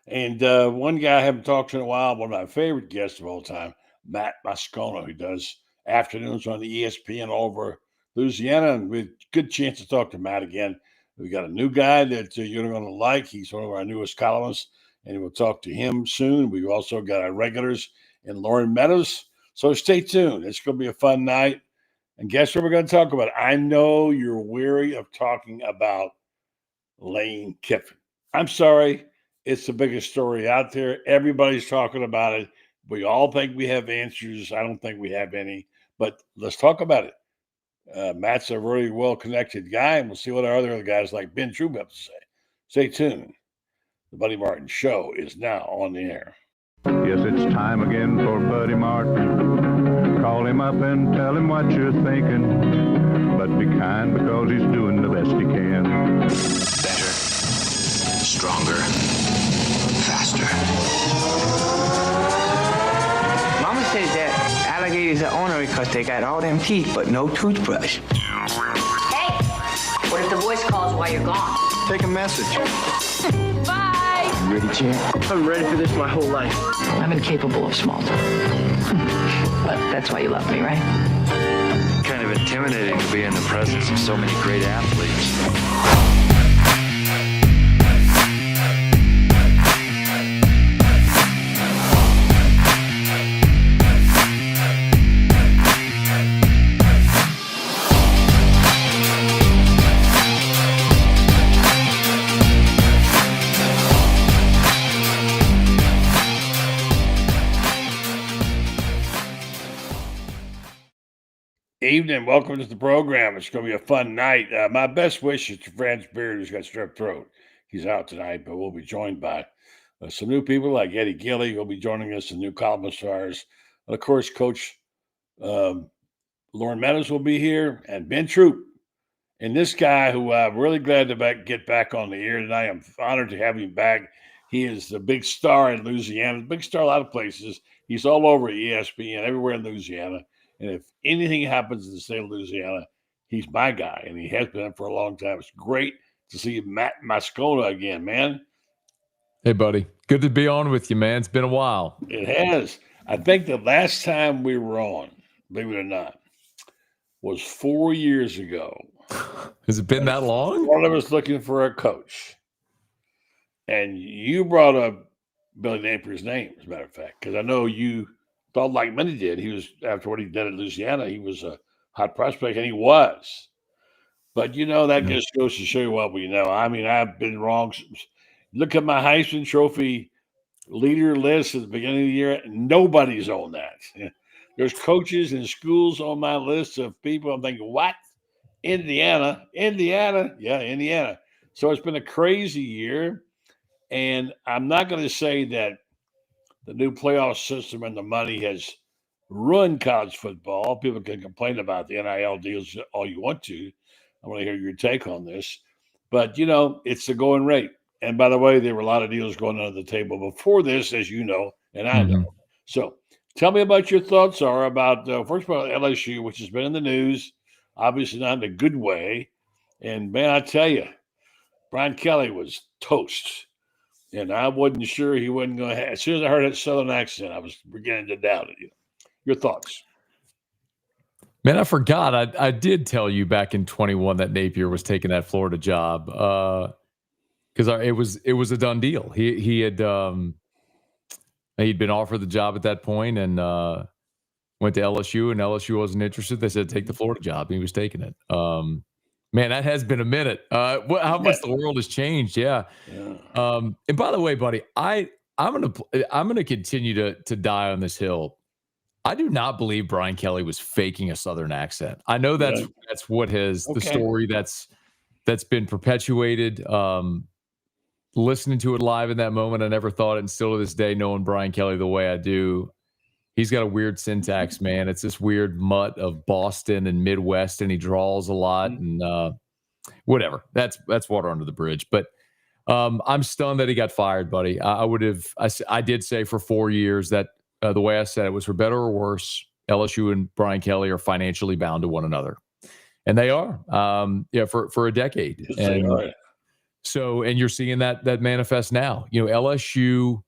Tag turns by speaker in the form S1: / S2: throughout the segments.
S1: And one guy I haven't talked to in a while, one of my favorite guests of all time, Matt Moscona, who does afternoons on the ESPN all over Louisiana. And we had a good chance to talk to Matt again. We got a new guy that you're going to like. He's one of our newest columnists, and we'll talk to him soon. We've also got our regulars in Loren Meadows. So stay tuned. It's going to be a fun night. And guess what we're going to talk about? I know you're weary of talking about Lane Kiffin. I'm sorry. It's the biggest story out there. Everybody's talking about it. We all think we have answers. I don't think we have any, but let's talk about it. Matt's a really well-connected guy, and we'll see what our other guys like Ben Troupe have to say. Stay tuned. The Buddy Martin Show is now on the air.
S2: Yes, it's time again for Buddy Martin. Call him up and tell him what you're thinking. But be kind because he's doing the best he can.
S3: Better, stronger, faster.
S4: Mama says that alligators are ornery because they got all them teeth but no toothbrush.
S5: Hey, what if the voice calls while you're gone?
S3: Take a message.
S5: Bye.
S4: You ready, champ?
S6: I'm ready for this my whole life.
S7: I'm incapable of small talk. But that's why you love me, right?
S8: Kind of intimidating to be in the presence of so many great athletes.
S1: Evening. Welcome to the program. It's going to be a fun night. My best wishes to Franz Beard, who's got strep throat. He's out tonight, but we'll be joined by some new people like Eddie Gilley, who'll be joining us, the new columnist of ours. And of course, Coach Loren Meadows will be here, and Ben Troupe. And this guy, who I'm really glad to get back on the air tonight. I'm honored to have him back. He is the big star in Louisiana, big star a lot of places. He's all over ESPN, everywhere in Louisiana. And if anything happens in the state of Louisiana, he's my guy, and he has been for a long time. It's great to see Matt Moscona again, man.
S9: Hey, buddy. Good to be on with you, man. It's been a while.
S1: It has. I think the last time we were on, believe it or not, was 4 years ago.
S9: Has it been that long?
S1: One of us looking for a coach. And you brought up Billy Napier's name, as a matter of fact, because I know you thought like many did. He was, after what he did at Louisiana, he was a hot prospect, and he was. But, that just goes to show you what we know. I mean, I've been wrong. Look at my Heisman Trophy leader list at the beginning of the year. Nobody's on that. There's coaches and schools on my list of people. I'm thinking, what? Indiana? Yeah, Indiana. So it's been a crazy year. And I'm not going to say that the new playoff system and the money has ruined college football. People can complain about the NIL deals all you want to. I want to hear your take on this. But, it's the going rate. And by the way, there were a lot of deals going under the table before this, as you know, and I know. So tell me about your thoughts are about, first of all, LSU, which has been in the news, obviously not in a good way. And, man, I tell you, Brian Kelly was toast. And I wasn't sure he wasn't going to have. As soon as I heard that Southern accent, I was beginning to doubt it. Your thoughts?
S9: Man, I forgot. I did tell you back in 21 that Napier was taking that Florida job because it was a done deal. He'd been offered the job at that point and went to LSU, and LSU wasn't interested. They said take the Florida job. He was taking it. Man, that has been a minute. How much the world has changed, yeah. And by the way, buddy, I'm gonna continue to die on this hill. I do not believe Brian Kelly was faking a Southern accent. I know that's what the story that's been perpetuated. Listening to it live in that moment, I never thought it, and still to this day, knowing Brian Kelly the way I do, he's got a weird syntax, man. It's this weird mutt of Boston and Midwest, and he draws a lot and whatever. That's water under the bridge. But I'm stunned that he got fired, buddy. I did say for 4 years that the way I said it was for better or worse, LSU and Brian Kelly are financially bound to one another. And they are, for a decade.
S1: Yes, they are.
S9: So, and you're seeing that manifest now. LSU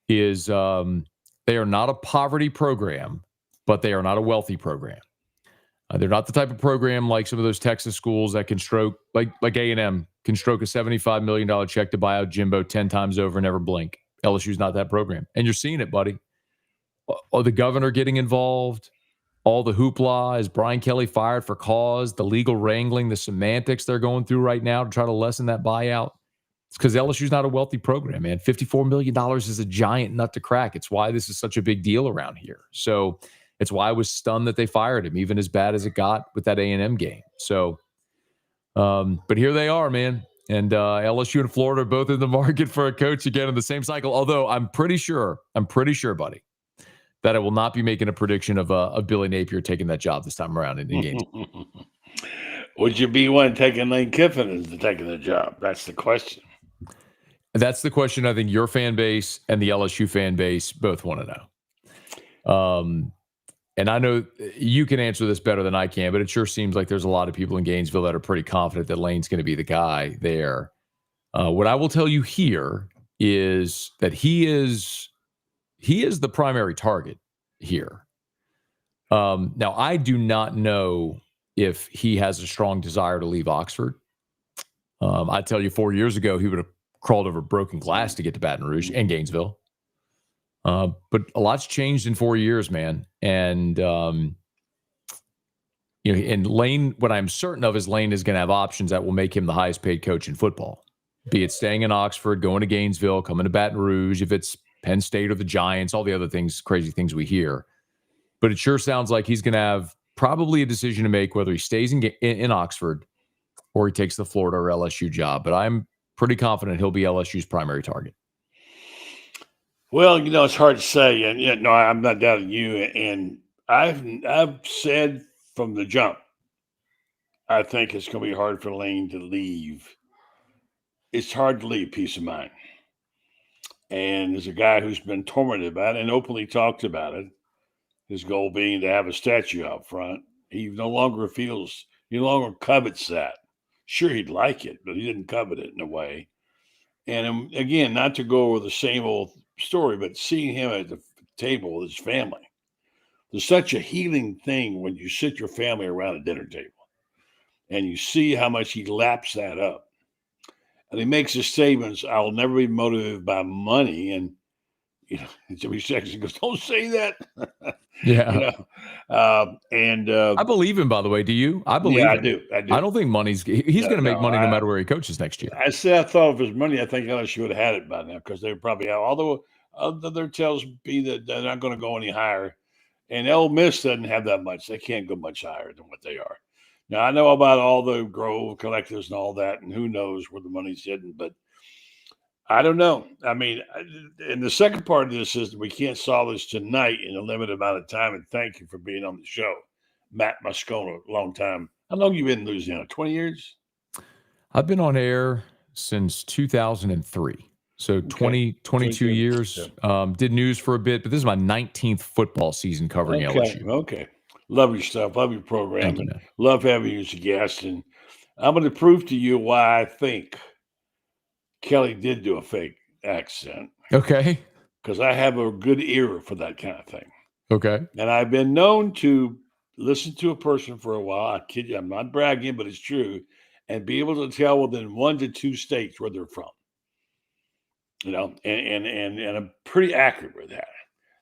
S9: is they are not a poverty program, but they are not a wealthy program. They're not the type of program like some of those Texas schools that can stroke, like A&M, can stroke a $75 million check to buy out Jimbo 10 times over and never blink. LSU's not that program. And you're seeing it, buddy. The governor getting involved, all the hoopla, is Brian Kelly fired for cause, the legal wrangling, the semantics they're going through right now to try to lessen that buyout. It's because LSU's not a wealthy program, man. $54 million is a giant nut to crack. It's why this is such a big deal around here. So it's why I was stunned that they fired him, even as bad as it got with that A&M game. So, but here they are, man. And LSU and Florida are both in the market for a coach again in the same cycle. Although I'm pretty sure, buddy, that I will not be making a prediction of Billy Napier taking that job this time around in games.
S1: Would you be one taking Lane Kiffin into taking the job? That's the question.
S9: That's the question I think your fan base and the LSU fan base both want to know. And I know you can answer this better than I can, but it sure seems like there's a lot of people in Gainesville that are pretty confident that Lane's going to be the guy there. What I will tell you here is that he is the primary target here. Now, I do not know if he has a strong desire to leave Oxford. I tell you, 4 years ago, he would have crawled over broken glass to get to Baton Rouge and Gainesville. But a lot's changed in 4 years, man. And, and Lane, what I'm certain of is Lane is going to have options that will make him the highest paid coach in football, be it staying in Oxford, going to Gainesville, coming to Baton Rouge, if it's Penn State or the Giants, all the other things, crazy things we hear. But it sure sounds like he's going to have probably a decision to make whether he stays in Oxford or he takes the Florida or LSU job. But I'm pretty confident he'll be LSU's primary target.
S1: Well, it's hard to say, and no, I'm not doubting you. And I've said from the jump, I think it's going to be hard for Lane to leave. It's hard to leave peace of mind. And there's a guy who's been tormented about it and openly talked about it. His goal being to have a statue out front. He no longer covets that. Sure, he'd like it, but he didn't covet it in a way. And again, not to go over the same old story, but seeing him at the table with his family. There's such a healing thing when you sit your family around a dinner table and you see how much he laps that up. And he makes his statements, I'll never be motivated by money. And, Jimmy Sexton goes, don't say that.
S9: Yeah.
S1: I
S9: believe him, by the way. Do you? I believe him.
S1: I do.
S9: I don't think he's going to make money no matter where he coaches next year.
S1: I thought of his money. I think LSU would have had it by now because they would probably have, although other tells me that they're not going to go any higher. And Ole Miss doesn't have that much. They can't go much higher than what they are. Now, I know about all the Grove collectives and all that, and who knows where the money's hidden, but I don't know. I mean, and the second part of this is we can't solve this tonight in a limited amount of time, and thank you for being on the show. Matt Moscona, long time. How long have you been in Louisiana? 20 years?
S9: I've been on air since 2003. So 22 years. Yeah. Did news for a bit, but this is my 19th football season covering LSU.
S1: Okay. Love your stuff. Love your program. And love having you as a guest. And I'm going to prove to you why I think Kelly did do a fake accent.
S9: Okay.
S1: Because I have a good ear for that kind of thing.
S9: Okay.
S1: And I've been known to listen to a person for a while. I kid you, I'm not bragging, but it's true. And be able to tell within 1 to 2 states where they're from. And I'm pretty accurate with that.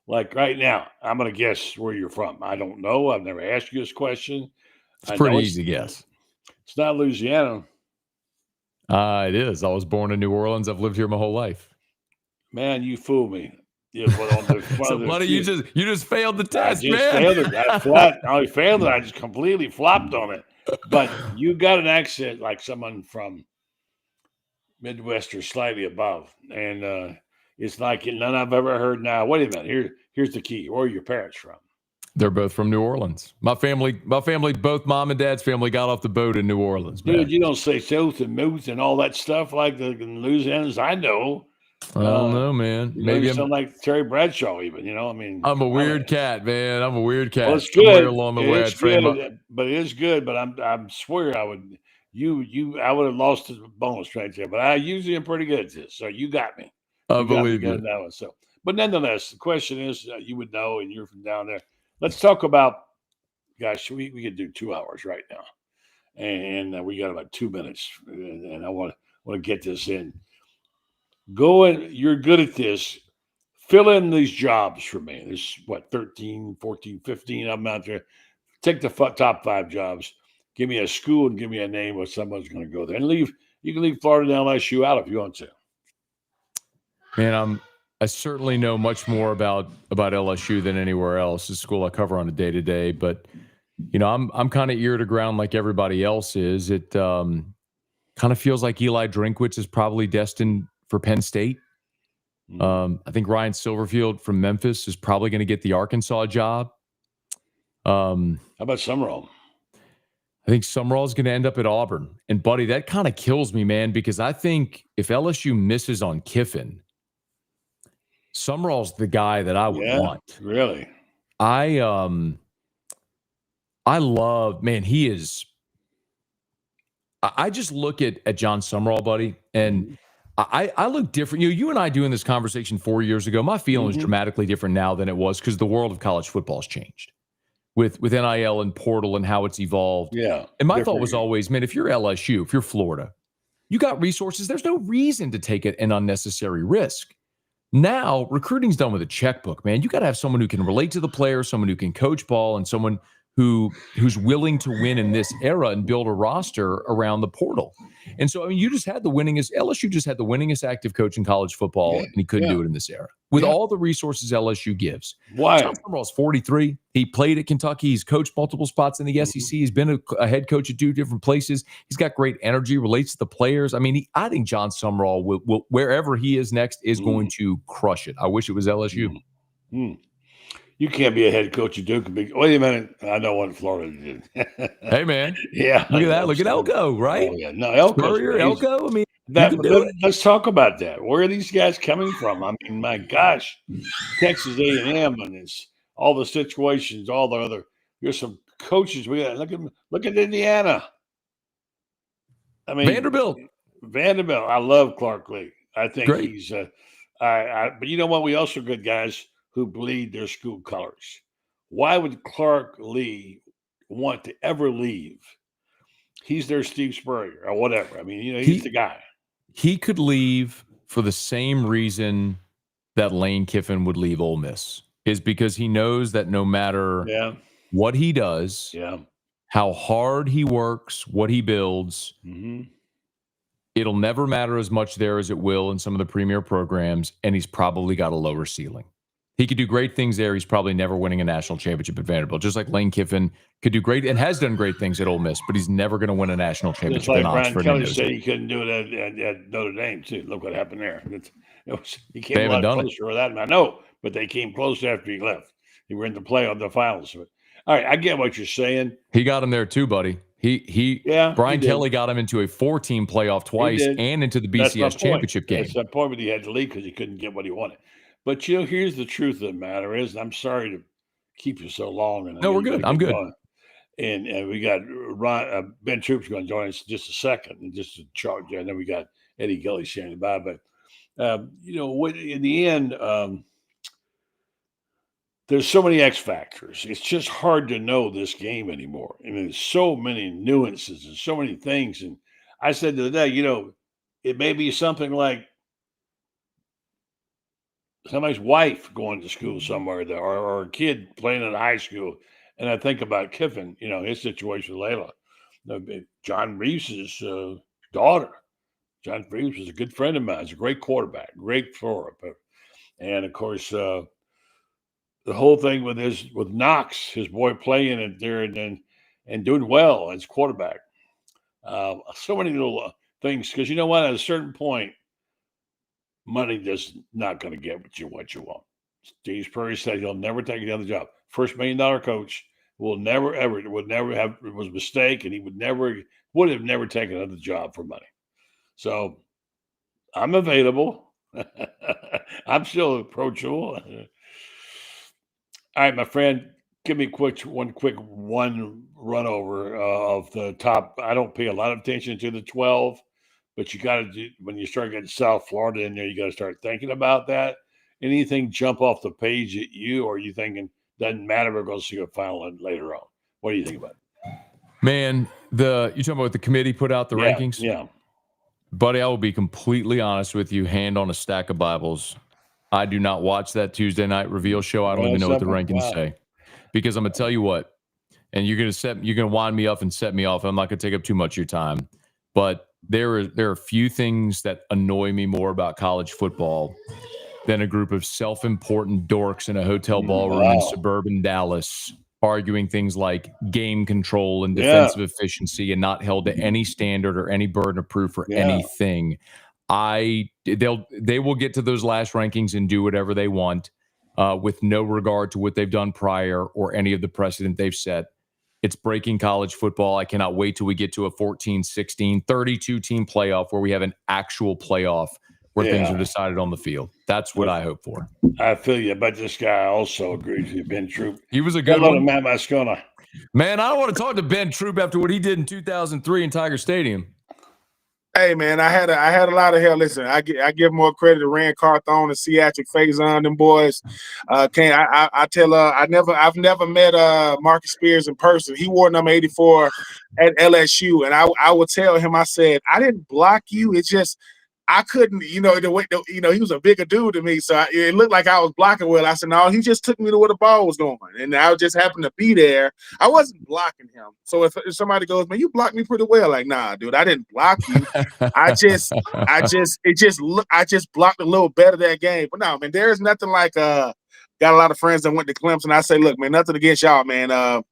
S1: Like right now, I'm going to guess where you're from. I don't know. I've never asked you this question.
S9: It's a pretty easy guess.
S1: It's not Louisiana.
S9: It is. I was born in New Orleans. I've lived here my whole life.
S1: Man, you fooled me.
S9: So, buddy, you just failed the test, man.
S1: Failed it. I failed it. I just completely flopped on it. But you got an accent like someone from Midwest or slightly above, and it's like none I've ever heard. Now, wait a minute. Here's the key. Where are your parents from?
S9: They're both from New Orleans. My family, both mom and dad's family got off the boat in New Orleans. Man.
S1: Dude, you don't say south and moose and all that stuff like the Louisianans. I know.
S9: I don't know, man.
S1: Maybe I'm like Terry Bradshaw, even. I mean,
S9: I'm a weird cat, man. I'm a weird cat.
S1: Well, it's good.
S9: Along the way,
S1: but it is good. But I swear I would have lost the bonus right there, but I usually am pretty good at this. So you got me.
S9: I
S1: You got me
S9: believe
S1: good
S9: you.
S1: on that one. So, but nonetheless, the question is, you would know, and you're from down there. Let's talk about, gosh, we could do 2 hours right now, and we got about 2 minutes, and I want to get this in. Go and you're good at this. Fill in these jobs for me. There's 13, 14, 15 of them out there. Take the top 5 jobs. Give me a school and give me a name where someone's going to go there. And you can leave Florida and LSU out if you want to.
S9: Man, I certainly know much more about LSU than anywhere else. It's a school I cover on a day-to-day, but I'm kind of ear to ground like everybody else is. It kind of feels like Eli Drinkwitz is probably destined for Penn State. I think Ryan Silverfield from Memphis is probably going to get the Arkansas job.
S1: How about Summerall?
S9: I think Summerall is going to end up at Auburn. And, buddy, that kind of kills me, man, because I think if LSU misses on Kiffin, Summerall's the guy that I would want.
S1: Really?
S9: I love, man, he is. I just look at John Summerall, buddy, and I look different. You and I doing this conversation 4 years ago, my feeling is dramatically different now than it was because the world of college football has changed with NIL and portal and how it's evolved.
S1: Yeah.
S9: And my thought was always, man, if you're LSU, if you're Florida, you got resources. There's no reason to take an unnecessary risk. Now, recruiting's done with a checkbook, man. You got to have someone who can relate to the player, someone who can coach ball, and someone who's willing to win in this era and build a roster around the portal. And so, I mean, LSU just had the winningest active coach in college football, and he couldn't do it in this era. With all the resources LSU gives.
S1: Why?
S9: John Summerall's 43. He played at Kentucky. He's coached multiple spots in the SEC. He's been a head coach at 2 different places. He's got great energy, relates to the players. I mean, I think John Summerall, will wherever he is next, is going to crush it. I wish it was LSU.
S1: You can't be a head coach at Duke. Wait a minute. I know what Florida did.
S9: Hey, man.
S1: Yeah.
S9: Look at that. Look at Elko, right?
S1: Oh, yeah. No, Elko.
S9: I mean,
S1: let's talk about that. Where are these guys coming from? I mean, my gosh, Texas A&M and it's all the situations, all the other. Here's some coaches. We got look at Indiana. I mean,
S9: Vanderbilt.
S1: I love Clark Lee. I think
S9: Great.
S1: he's. But you know what? We also got guys who bleed their school colors. Why would Clark Lee want to ever leave? He's their Steve Spurrier or whatever. I mean, he's the guy.
S9: He could leave for the same reason that Lane Kiffin would leave Ole Miss, is because he knows that no matter what he does, how hard he works, what he builds, it'll never matter as much there as it will in some of the premier programs, and he's probably got a lower ceiling. He could do great things there. He's probably never winning a national championship at Vanderbilt, just like Lane Kiffin could do great and has done great things at Ole Miss, but he's never going to win a national championship.
S1: Just like
S9: in
S1: Brian
S9: Oxford.
S1: Kelly said he couldn't do it at Notre Dame, too. Look what happened there. He came
S9: They
S1: a lot
S9: haven't done
S1: closer with that. I know, but they came close after he left. They were in the finals. All right, I get what you're saying.
S9: He got him there too, buddy. Brian Kelly got him into a 4-team playoff twice and into the BCS championship game.
S1: That's the point, but he had to leave because he couldn't get what he wanted. But here's the truth of the matter is, and I'm sorry to keep you so long. And
S9: no, we're good. I'm good.
S1: And we got Ben Troupe's going to join us in just a second, and just to charge. And then we got Eddie Gilley standing by. But in the end, there's so many X factors. It's just hard to know this game anymore. I mean, there's so many nuances and so many things. And I said the other day, it may be something like somebody's wife going to school somewhere or a kid playing in high school. And I think about Kiffin, his situation with Layla. John Reeves' daughter. John Reeves is a good friend of mine. He's a great quarterback, great thrower. And, of course, the whole thing with Knox, his boy playing it there and doing well as quarterback. So many little things. Because you know what? At a certain point, money is not going to get what you want. Steve Spurrier said he'll never take another job. First $1 million coach would never have. It was a mistake, and he would have never taken another job for money. So I'm available. I'm still approachable. All right, my friend, give me one run over of the top. I don't pay a lot of attention to the 12, but you got to do when you start getting South Florida in there. You got to start thinking about that. Anything jump off the page at you, or are you thinking doesn't matter? We're going to see a final later on. What do you think about it?
S9: Man, you talking about what the committee put out the rankings?
S1: Yeah.
S9: Buddy, I will be completely honest with you, hand on a stack of Bibles. I do not watch that Tuesday night reveal show. I don't even know what the rankings say. Because I'm gonna tell you what, and you're gonna wind me up and set me off. I'm not gonna take up too much of your time. But there are a few things that annoy me more about college football than a group of self-important dorks in a hotel ballroom in suburban Dallas arguing things like game control and defensive efficiency and not held to any standard or any burden of proof for anything. They will get to those last rankings and do whatever they want with no regard to what they've done prior or any of the precedent they've set. It's breaking college football. I cannot wait till we get to a 14, 16, 32 team playoff where we have an actual playoff where things are decided on the field. That's what I hope for.
S1: I feel you, but this guy also agrees with you, Ben Troupe.
S9: He was a good one.
S1: Matt Moscona.
S9: Man, I don't want to talk to Ben Troupe after what he did in 2003 in Tiger Stadium.
S6: Hey man, I had a lot of hell. Listen, I give more credit to Rand Carthon and Seatric Faison, them boys. I've never met Marcus Spears in person. He wore number 84 at LSU, and I would tell him, I said, I didn't block you. It's just I couldn't, he was a bigger dude than me, so it looked like I was blocking well. I said, no, he just took me to where the ball was going, and I just happened to be there. I wasn't blocking him. So if somebody goes, man, you blocked me pretty well, like, nah, dude, I didn't block you. I just blocked a little better that game. But no, man, there's nothing like got a lot of friends that went to Clemson. I say, look, man, nothing against y'all, man.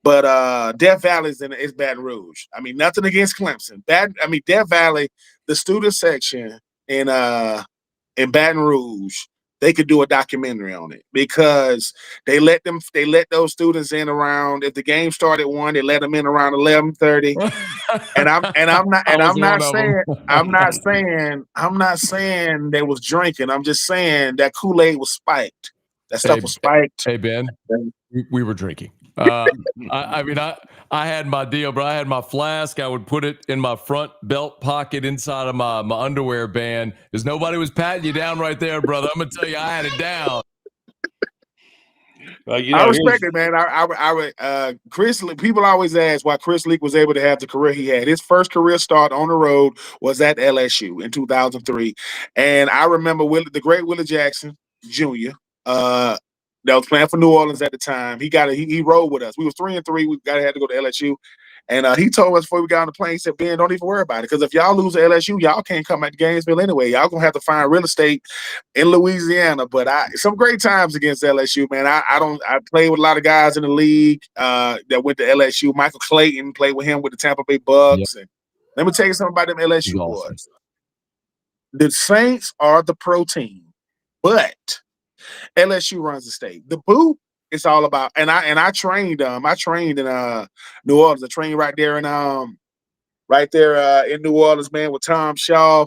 S6: But Death Valley's is Baton Rouge. I mean, nothing against Clemson. Death Valley, the student section in Baton Rouge, they could do a documentary on it because they let those students in around, if the game started 1, they let them in around 11:30. I'm not saying they was drinking. I'm just saying that Kool-Aid was spiked. That stuff was spiked.
S9: Hey Ben, we were drinking. I had my deal, bro. I had my flask. I would put it in my front belt pocket inside of my underwear band. Because nobody was patting you down right there, brother. I'm gonna tell you, I had it down.
S6: I respect it, man. Chris, people always ask why Chris Leak was able to have the career he had. His first career start on the road was at LSU in 2003, and I remember the great Willie Jackson Jr. That was playing for New Orleans at the time. He rode with us. We was 3-3. We had to go to LSU. And he told us before we got on the plane, he said, Ben, don't even worry about it. Because if y'all lose to LSU, y'all can't come back to Gainesville anyway. Y'all going to have to find real estate in Louisiana. But some great times against LSU, man. I played with a lot of guys in the league that went to LSU. Michael Clayton played with him with the Tampa Bay Bucks. Yep. And let me tell you something about them LSU boys. The Saints are the pro team, but LSU runs the state. The boot, it's all about. And I trained in New Orleans. I trained right there in New Orleans, man, with Tom Shaw.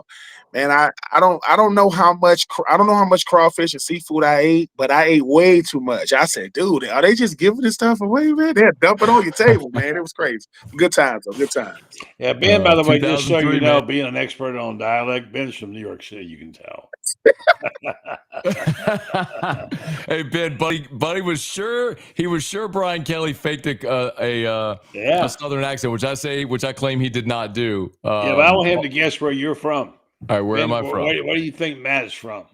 S6: Man, I don't know how much crawfish and seafood I ate, but I ate way too much. I said, dude, are they just giving this stuff away, man? They're dumping on your table, man. It was crazy. Good times, though. Good times.
S1: Yeah, Ben, by the way, just so you know, being an expert on dialect, Ben's from New York City, you can tell.
S9: Hey, Ben, buddy was sure Brian Kelly faked a Southern accent, which I claim he did not do.
S1: But I want him to guess where you're from.
S9: All right, where am I from?
S1: Where do you think Matt is from?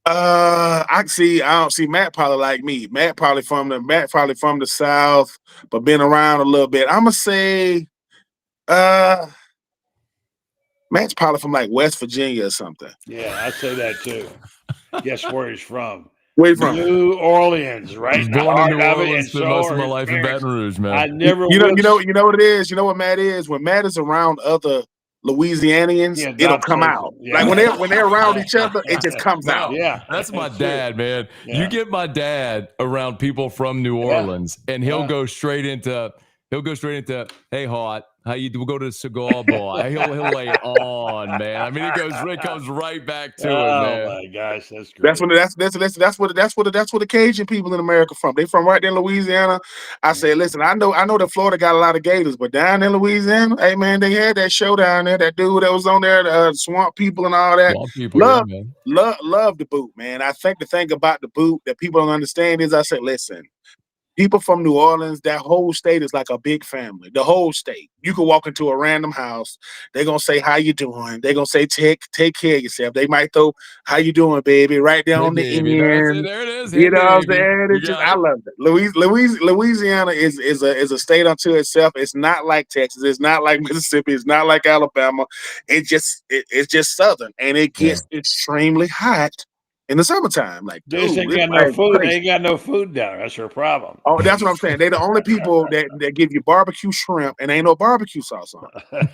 S6: I don't see Matt probably like me. Matt probably from the South, but been around a little bit. I'm gonna say Matt's probably from like West Virginia or something.
S1: Yeah, I'd say that too. Guess where he's from?
S6: Where you from?
S1: New Orleans, right?
S9: Born in New Orleans, spent most of my life in Baton Rouge, man.
S6: I never. You know what it is. You know what Matt is? When Matt is around other Louisianians, it'll come out. Yeah. Like when they're around each other, it just comes out.
S9: Yeah, that's my dad, man. Yeah. You get my dad around people from New Orleans, and he'll go straight into hey, Hot, how you do go to the cigar bar. He'll lay it on, man. I mean, it comes right back to it,
S1: Oh
S9: man.
S1: my gosh, that's great.
S6: That's what the Cajun people in America from. They from right there in Louisiana. I said, listen, I know that Florida got a lot of gators, but down in Louisiana, hey man, they had that show down there. That dude that was on there, the swamp people and all that.
S9: Swamp people, yeah, man.
S6: Love the boot, man. I think the thing about the boot that people don't understand is I said, listen. People from New Orleans, that whole state is like a big family. The whole state. You can walk into a random house. They're gonna say, "How you doing?" They're gonna say, "Take care of yourself." They might throw, "How you doing, baby?" right there on the end.
S9: There it is.
S6: You know what I'm
S9: Baby.
S6: saying? It's just, I love it. Louisiana is a state unto itself. It's not like Texas. It's not like Mississippi. It's not like Alabama. It's just Southern, and it gets extremely hot in the summertime. Like,
S1: They
S6: dude,
S1: ain't got no food. They ain't got no food down there. That's her problem.
S6: Oh, that's what I'm saying. They're the only people that give you barbecue shrimp and ain't no barbecue sauce on
S1: it.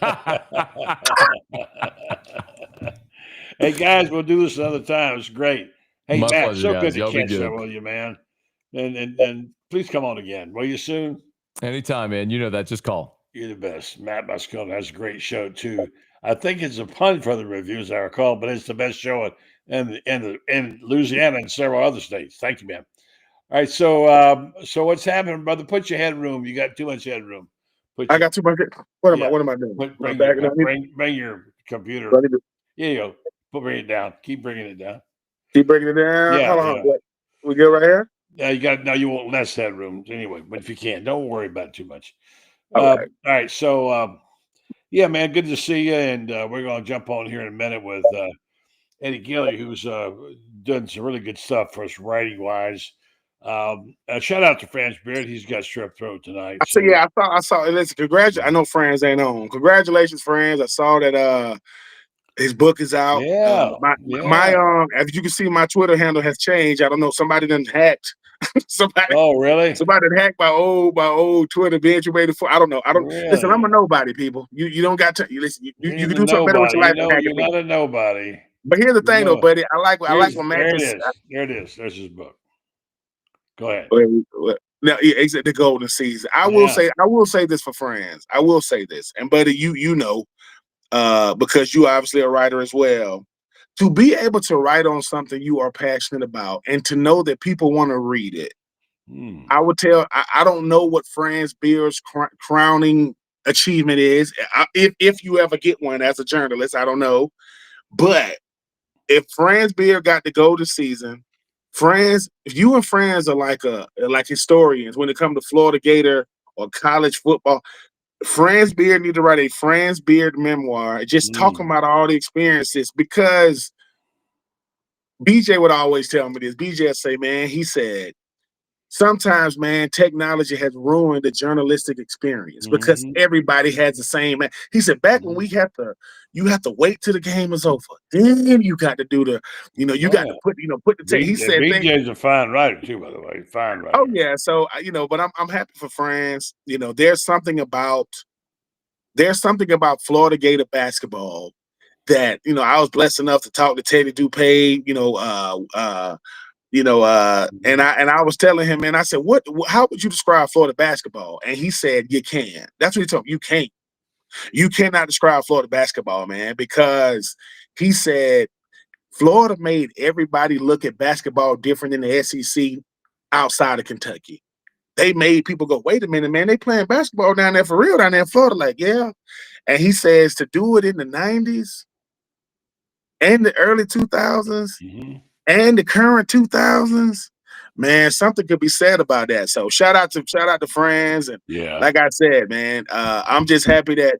S1: Hey, guys, we'll do this another time. It's great. Hey,
S9: My
S1: Matt,
S9: pleasure,
S1: so
S9: guys.
S1: good to catch up with you, man. And please come on again. Will you soon?
S9: Anytime, man. You know that. Just call.
S1: You're the best. Matt Moscona has a great show, too. I think it's a pun for the reviews, I recall, but it's the best show in Louisiana and several other states. Thank you, man. All right, so what's happening, brother? Put your headroom. You got too much headroom.
S6: I got too much. What am I doing?
S1: Bring your computer. Yeah, you go. Bring it down. Keep bringing it down.
S6: Keep bringing it down.
S1: Yeah,
S6: hold on. Yeah. We good right here?
S1: Yeah, you got. Now you won't less headroom anyway. But if you can, don't worry about it too much.
S6: All
S1: right. So, yeah, man, good to see you. And we're going to jump on here in a minute with Eddie Gilley, who's done some really good stuff for us writing wise. Shout out to Franz Beard. He's got strep throat tonight.
S6: So yeah, I saw. Listen, congratulations. I know Franz ain't on. Congratulations, Franz. I saw that his book is out.
S1: Yeah.
S6: As you can see, my Twitter handle has changed. I don't know. Somebody done hacked.
S1: Oh, really?
S6: Somebody done hacked my old Twitter. Ben Troupe 84. I don't know.
S1: Really?
S6: Listen. I'm a nobody, people. You don't got to listen. You can do something better with your life.
S1: You're not a nobody.
S6: But here's the thing, though, buddy. I like what Matt
S1: there
S6: just.
S1: There it is. There's his book. Go ahead.
S6: Now, exit the golden season. I will say this for Franz. I will say this, and buddy, you know, because you obviously a writer as well. To be able to write on something you are passionate about, and to know that people want to read it, I would tell. I don't know what Franz Beard's crowning achievement is. If you ever get one as a journalist, I don't know, but if Franz Beard got the golden season. Franz, if you and Franz are like historians when it comes to Florida Gator or college football, Franz Beard need to write a Franz Beard memoir, just talking about all the experiences, because BJ would always tell me this. BJ would say, man, he said, sometimes, man, technology has ruined the journalistic experience because everybody has the same. He said, back when you have to wait till the game is over. Then you got to do you got to put the tape. He said,
S1: BJ's a fine writer too, by the way. Fine writer.
S6: Oh yeah. So, but I'm happy for Franz. There's something about Florida Gator basketball that, I was blessed enough to talk to Teddy Dupay, and I was telling him, man, I said, how would you describe Florida basketball? And he said, you can. That's what he told me. You can't. You cannot describe Florida basketball, man, because he said Florida made everybody look at basketball different than the SEC outside of Kentucky. They made people go, wait a minute, man, they playing basketball down there for real down there in Florida. Like, yeah. And he says to do it in the 90s and the early 2000s, and the current 2000s, man, something could be said about that. So shout out to Franz, and like I said, man, I'm just happy that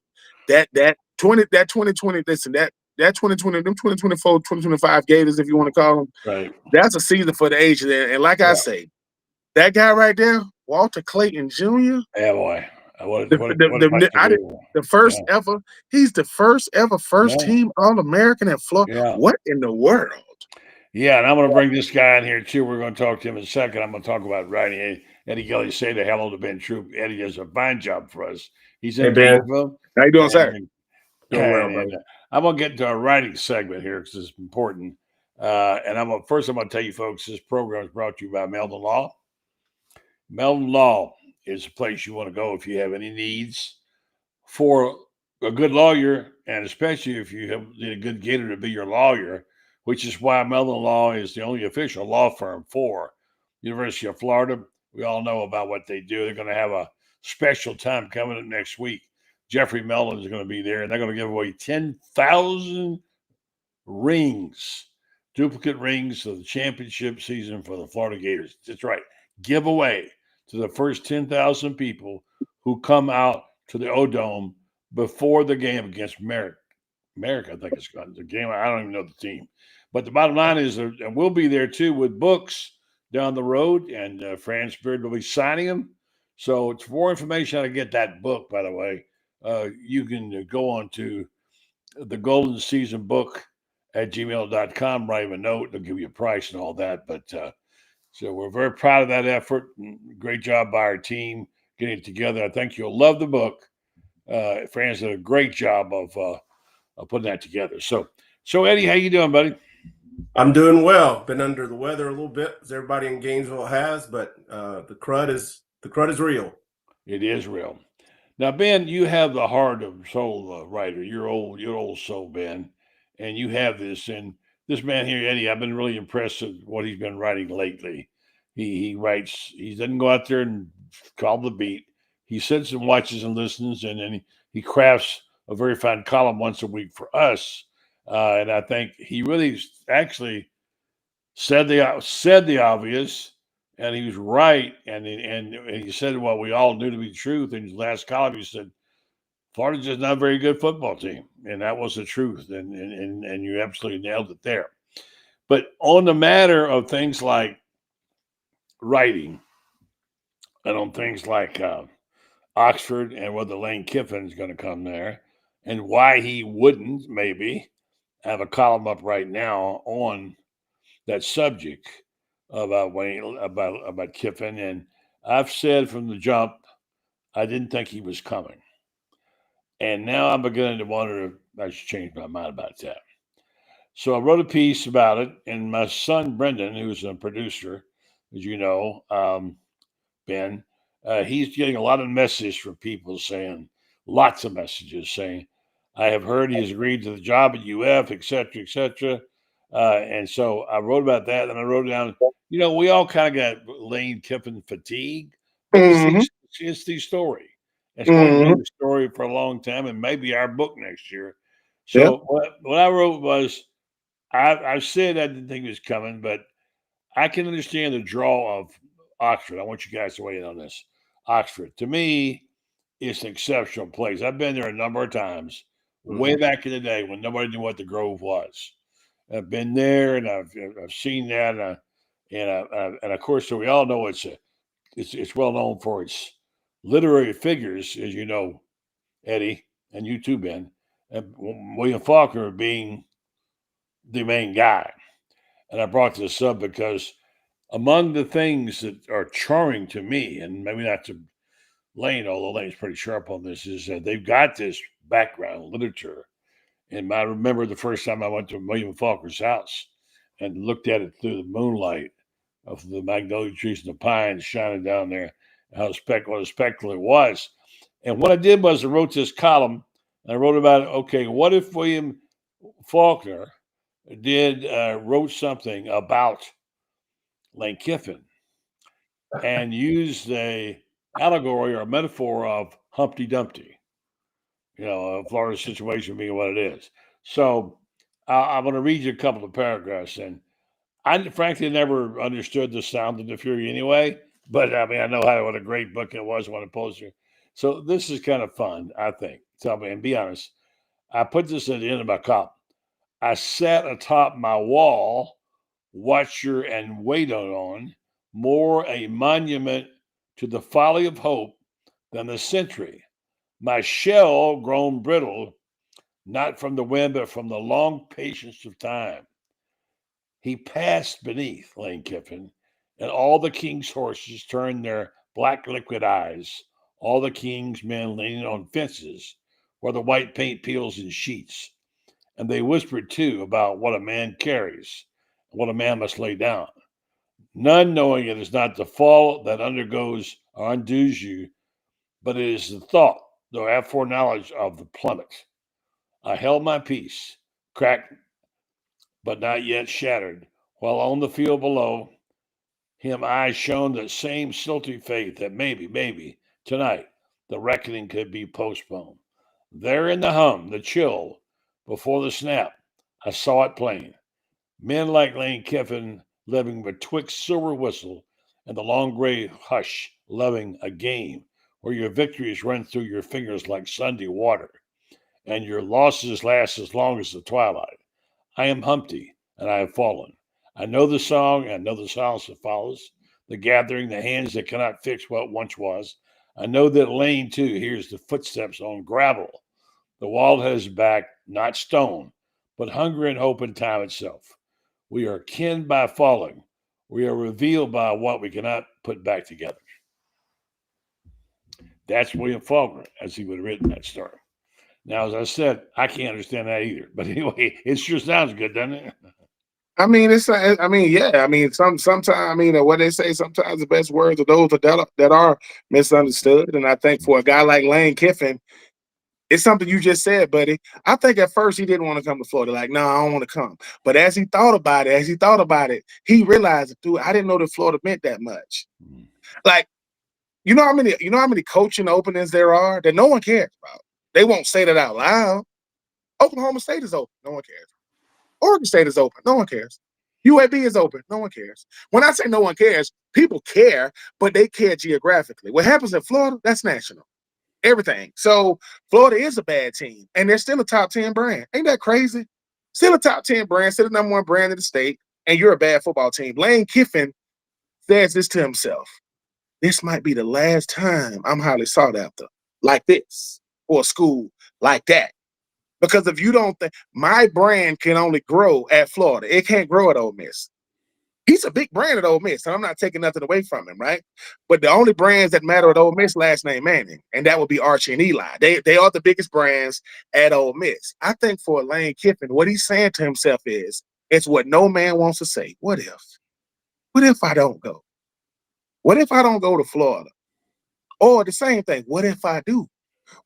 S6: 2020, listen, that 2020, them 2024, 2025 Gators, if you want to call them,
S1: right?
S6: That's a season for the ages. And like I say, that guy right there, Walter Clayton Jr.
S1: Yeah, boy.
S6: The first ever, he's the first ever team All-American at Florida.
S1: Yeah.
S6: What in the world?
S1: Yeah, and I'm going to bring this guy in here too. We're going to talk to him in a second. I'm going to talk about writing. Eddie Gilley, say the hello to Ben Troupe. Eddie does a fine job for us. He's in Gainesville.
S6: How you doing, sir?
S1: Doing well, brother. I'm going to get into our writing segment here because it's important. And I'm going to tell you folks, this program is brought to you by Meldon Law. Meldon Law is a place you want to go if you have any needs. for a good lawyer, and especially if you need a good gator to be your lawyer, which is why Mellon Law is the only official law firm for University of Florida. We all know about what they do. They're going to have a special time coming up next week. Jeffrey Mellon is going to be there, and they're going to give away 10,000 rings, duplicate rings of the championship season for the Florida Gators. That's right. Give away to the first 10,000 people who come out to the O-Dome before the game against Merrick. Merrick, I think it's got the game. I don't even know the team. But the bottom line is, and we'll be there too with books down the road, and Franz Beard will be signing them. So it's for more information how to get that book, by the way, you can go on to the Golden Season Book at gmail.com, write them a note. They'll give you a price and all that. But so we're very proud of that effort. Great job by our team getting it together. I think you'll love the book. Franz did a great job of putting that together. So Eddie, how you doing, buddy?
S10: I'm doing well. Been under the weather a little bit, as everybody in Gainesville has, but the crud is real.
S1: It is real. Now, Ben, you have the heart of soul writer. You're old soul, Ben, and you have this. And this man here, Eddie, I've been really impressed with what he's been writing lately. He writes. He doesn't go out there and call the beat. He sits and watches and listens, and then he crafts a very fine column once a week for us. And I think he really actually said the obvious, and he was right. And he said what we all knew to be truth. In his last column, he said, Florida's just not a very good football team. And that was the truth. And you absolutely nailed it there. But on the matter of things like writing, and on things like Oxford and whether Lane Kiffin is going to come there, and why he wouldn't maybe have a column up right now on that subject about Kiffin. And I've said from the jump, I didn't think he was coming. And now I'm beginning to wonder if I should change my mind about that. So I wrote a piece about it, and my son, Brenden, who's a producer, as you know, Ben, he's getting a lot of messages from people saying, lots of messages saying, I have heard he has agreed to the job at UF, et cetera, et cetera. And so I wrote about that, and I wrote down, we all kind of got Lane Kiffin fatigue. It's the story. It's going to be the story for a long time, and maybe our book next year. So what I wrote was, I said I didn't think it was coming, but I can understand the draw of Oxford. I want you guys to weigh in on this. Oxford, to me, is an exceptional place. I've been there a number of times, way back in the day when nobody knew what the Grove was. I've been there, and I've seen that, and of course, so we all know it's well known for its literary figures, as you know, Eddie, and you too, Ben, and William Faulkner being the main guy. And I brought this up because among the things that are charming to me, and maybe not to Lane, although Lane's pretty sharp on this, is that they've got this background literature. And I remember the first time I went to William Faulkner's house and looked at it through the moonlight of the magnolia trees and the pines shining down there, what a spectacle it was. And what I did was I wrote this column, and I wrote about, okay, what if William Faulkner wrote something about Lane Kiffin and used a allegory or a metaphor of Humpty Dumpty, a Florida situation being what it is. So I'm going to read you a couple of paragraphs. And I frankly never understood the Sound of the Fury anyway, but I mean, I know what a great book it was when it posted. So this is kind of fun, I think. Tell me, and be honest. I put this at the end of my column. I sat atop my wall, watcher and waited on, more a monument to the folly of hope than the century. My shell grown brittle, not from the wind, but from the long patience of time. He passed beneath Lane Kiffin, and all the king's horses turned their black liquid eyes, all the king's men leaning on fences where the white paint peels in sheets. And they whispered, too, about what a man carries and what a man must lay down. None knowing it is not the fall that undergoes or undoes you, but it is the thought though I have foreknowledge of the plummet. I held my peace, cracked but not yet shattered, while on the field below him I shone that same silty faith that maybe, tonight the reckoning could be postponed. There in the hum, the chill, before the snap, I saw it plain. Men like Lane Kiffin living betwixt silver whistle and the long gray hush, loving a game where your victories run through your fingers like Sunday water, and your losses last as long as the twilight. I am Humpty, and I have fallen. I know the song, and I know the silence that follows, the gathering, the hands that cannot fix what once was. I know that Lane, too, hears the footsteps on gravel. The wall has back, not stone, but hunger and hope and time itself. We are kin by falling. We are revealed by what we cannot put back together. That's William Faulkner, as he would have written that story. Now, as I said, I can't understand that either. But anyway, it sure sounds good, doesn't it?
S6: I mean, yeah. I mean, sometimes, I mean, what they say, sometimes the best words are those that are misunderstood. And I think for a guy like Lane Kiffin, it's something you just said, buddy. I think at first he didn't want to come to Florida. Like, no, I don't want to come. But as he thought about it, he realized, dude, I didn't know that Florida meant that much. Like, you know how many coaching openings there are that no one cares about. They won't say that out loud. Oklahoma State is open. No one cares. Oregon State is open. No one cares. UAB is open. No one cares. When I say no one cares, people care, but they care geographically. What happens in Florida, that's national. Everything. So Florida is a bad team, and they're still a top 10 brand. Ain't that crazy? Still a top 10 brand, still the number one brand in the state, and you're a bad football team. Lane Kiffin says this to himself. This might be the last time I'm highly sought after like this for a school like that. Because if you don't think my brand can only grow at Florida, it can't grow at Ole Miss. He's a big brand at Ole Miss, and I'm not taking nothing away from him, right? But the only brands that matter at Ole Miss, last name Manning, and that would be Archie and Eli. They are the biggest brands at Ole Miss. I think for Lane Kiffin, what he's saying to himself is, it's what no man wants to say. What if? What if I don't go? What if I don't go to Florida? Or the same thing, what if I do?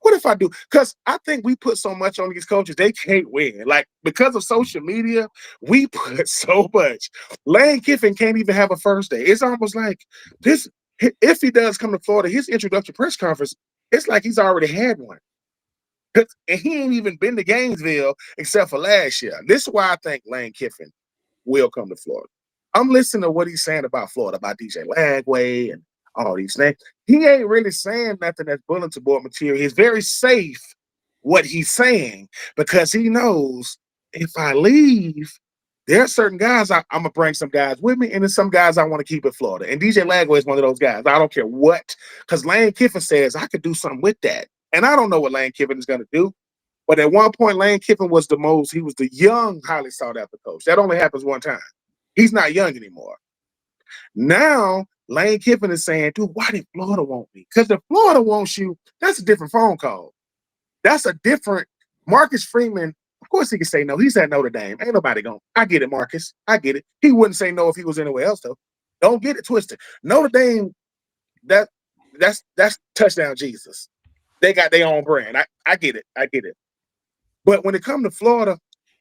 S6: What if I do? Because I think we put so much on these coaches, they can't win. Like, because of social media, we put so much. Lane Kiffin can't even have a first day. It's almost like this. If he does come to Florida, his introductory press conference, it's like he's already had one. And he ain't even been to Gainesville except for last year. This is why I think Lane Kiffin will come to Florida. I'm listening to what he's saying about Florida, about DJ Lagway and all these things. He ain't really saying nothing that's bulletin board material. He's very safe what he's saying because he knows if I leave, there are certain guys I'm going to bring some guys with me, and there's some guys I want to keep in Florida. And DJ Lagway is one of those guys. I don't care what, because Lane Kiffin says I could do something with that. And I don't know what Lane Kiffin is going to do. But at one point, Lane Kiffin was he was the young, highly sought after coach. That only happens one time. He's not young anymore. Now, Lane Kiffin is saying, dude, why did Florida want me? Because if Florida wants you, that's a different phone call. That's a different Marcus Freeman. Of course he can say no. He's at Notre Dame. Ain't nobody going. I get it, Marcus. I get it. He wouldn't say no if he was anywhere else, though. Don't get it twisted. Notre Dame, that's touchdown Jesus. They got their own brand. I get it. I get it. But when it comes to Florida,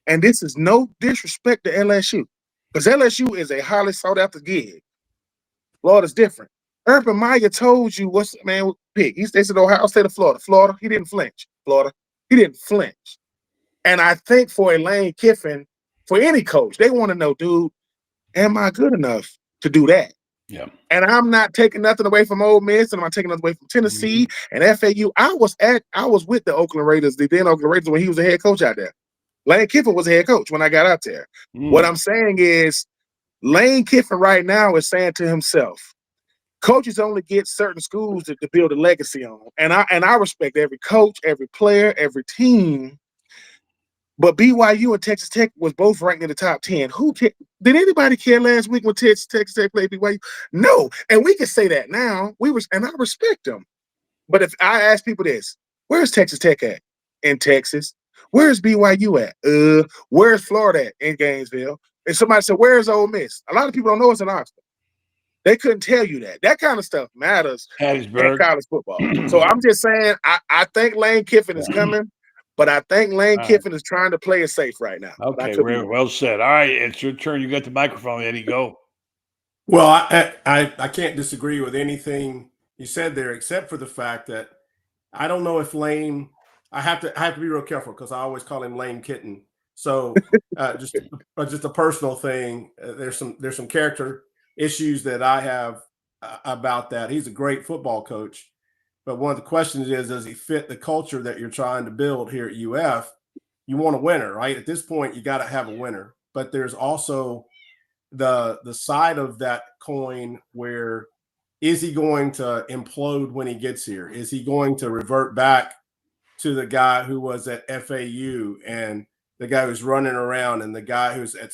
S6: and this is no disrespect to LSU, because LSU is a highly sought after gig. Florida's different. Urban Meyer told you what's man pick. They said Ohio State or Florida. Florida, he didn't flinch. Florida, he didn't flinch. And I think for a Lane Kiffin, for any coach, they want to know, dude, am I good enough to do that?
S1: Yeah.
S6: And I'm not taking nothing away from Ole Miss, and I'm not taking nothing away from Tennessee and FAU. I was with the Oakland Raiders, the then Oakland Raiders, when he was the head coach out there. Lane Kiffin was the head coach when I got out there. What I'm saying is, Lane Kiffin right now is saying to himself, coaches only get certain schools to build a legacy on. And I respect every coach, every player, every team. But BYU and Texas Tech was both ranked in the top 10. Did anybody care last week when Texas Tech played BYU? No. And we can say that now. And I respect them. But if I ask people this, where's Texas Tech at? In Texas. Where's BYU at? Where's Florida at? In Gainesville. And somebody said, where's Ole Miss? A lot of people don't know it's in Oxford. They couldn't tell you that. That kind of stuff matters in
S1: Hattiesburg.
S6: college football. So I'm just saying, I think Lane Kiffin is coming, but I think Lane Kiffin is trying to play it safe right now.
S1: Okay, well said. All right, it's your turn. You got the microphone, Eddie. Go.
S10: Well, I can't disagree with anything you said there, except for the fact that I don't know if Lane. I have to be real careful because I always call him Lane Kitten. So just a personal thing. There's some character issues that I have about that. He's a great football coach, but one of the questions is, does he fit the culture that you're trying to build here at UF? You want a winner, right? At this point, you got to have a winner. But there's also the side of that coin where, is he going to implode when he gets here? Is he going to revert back to the guy who was at FAU and the guy who's running around and the guy who's at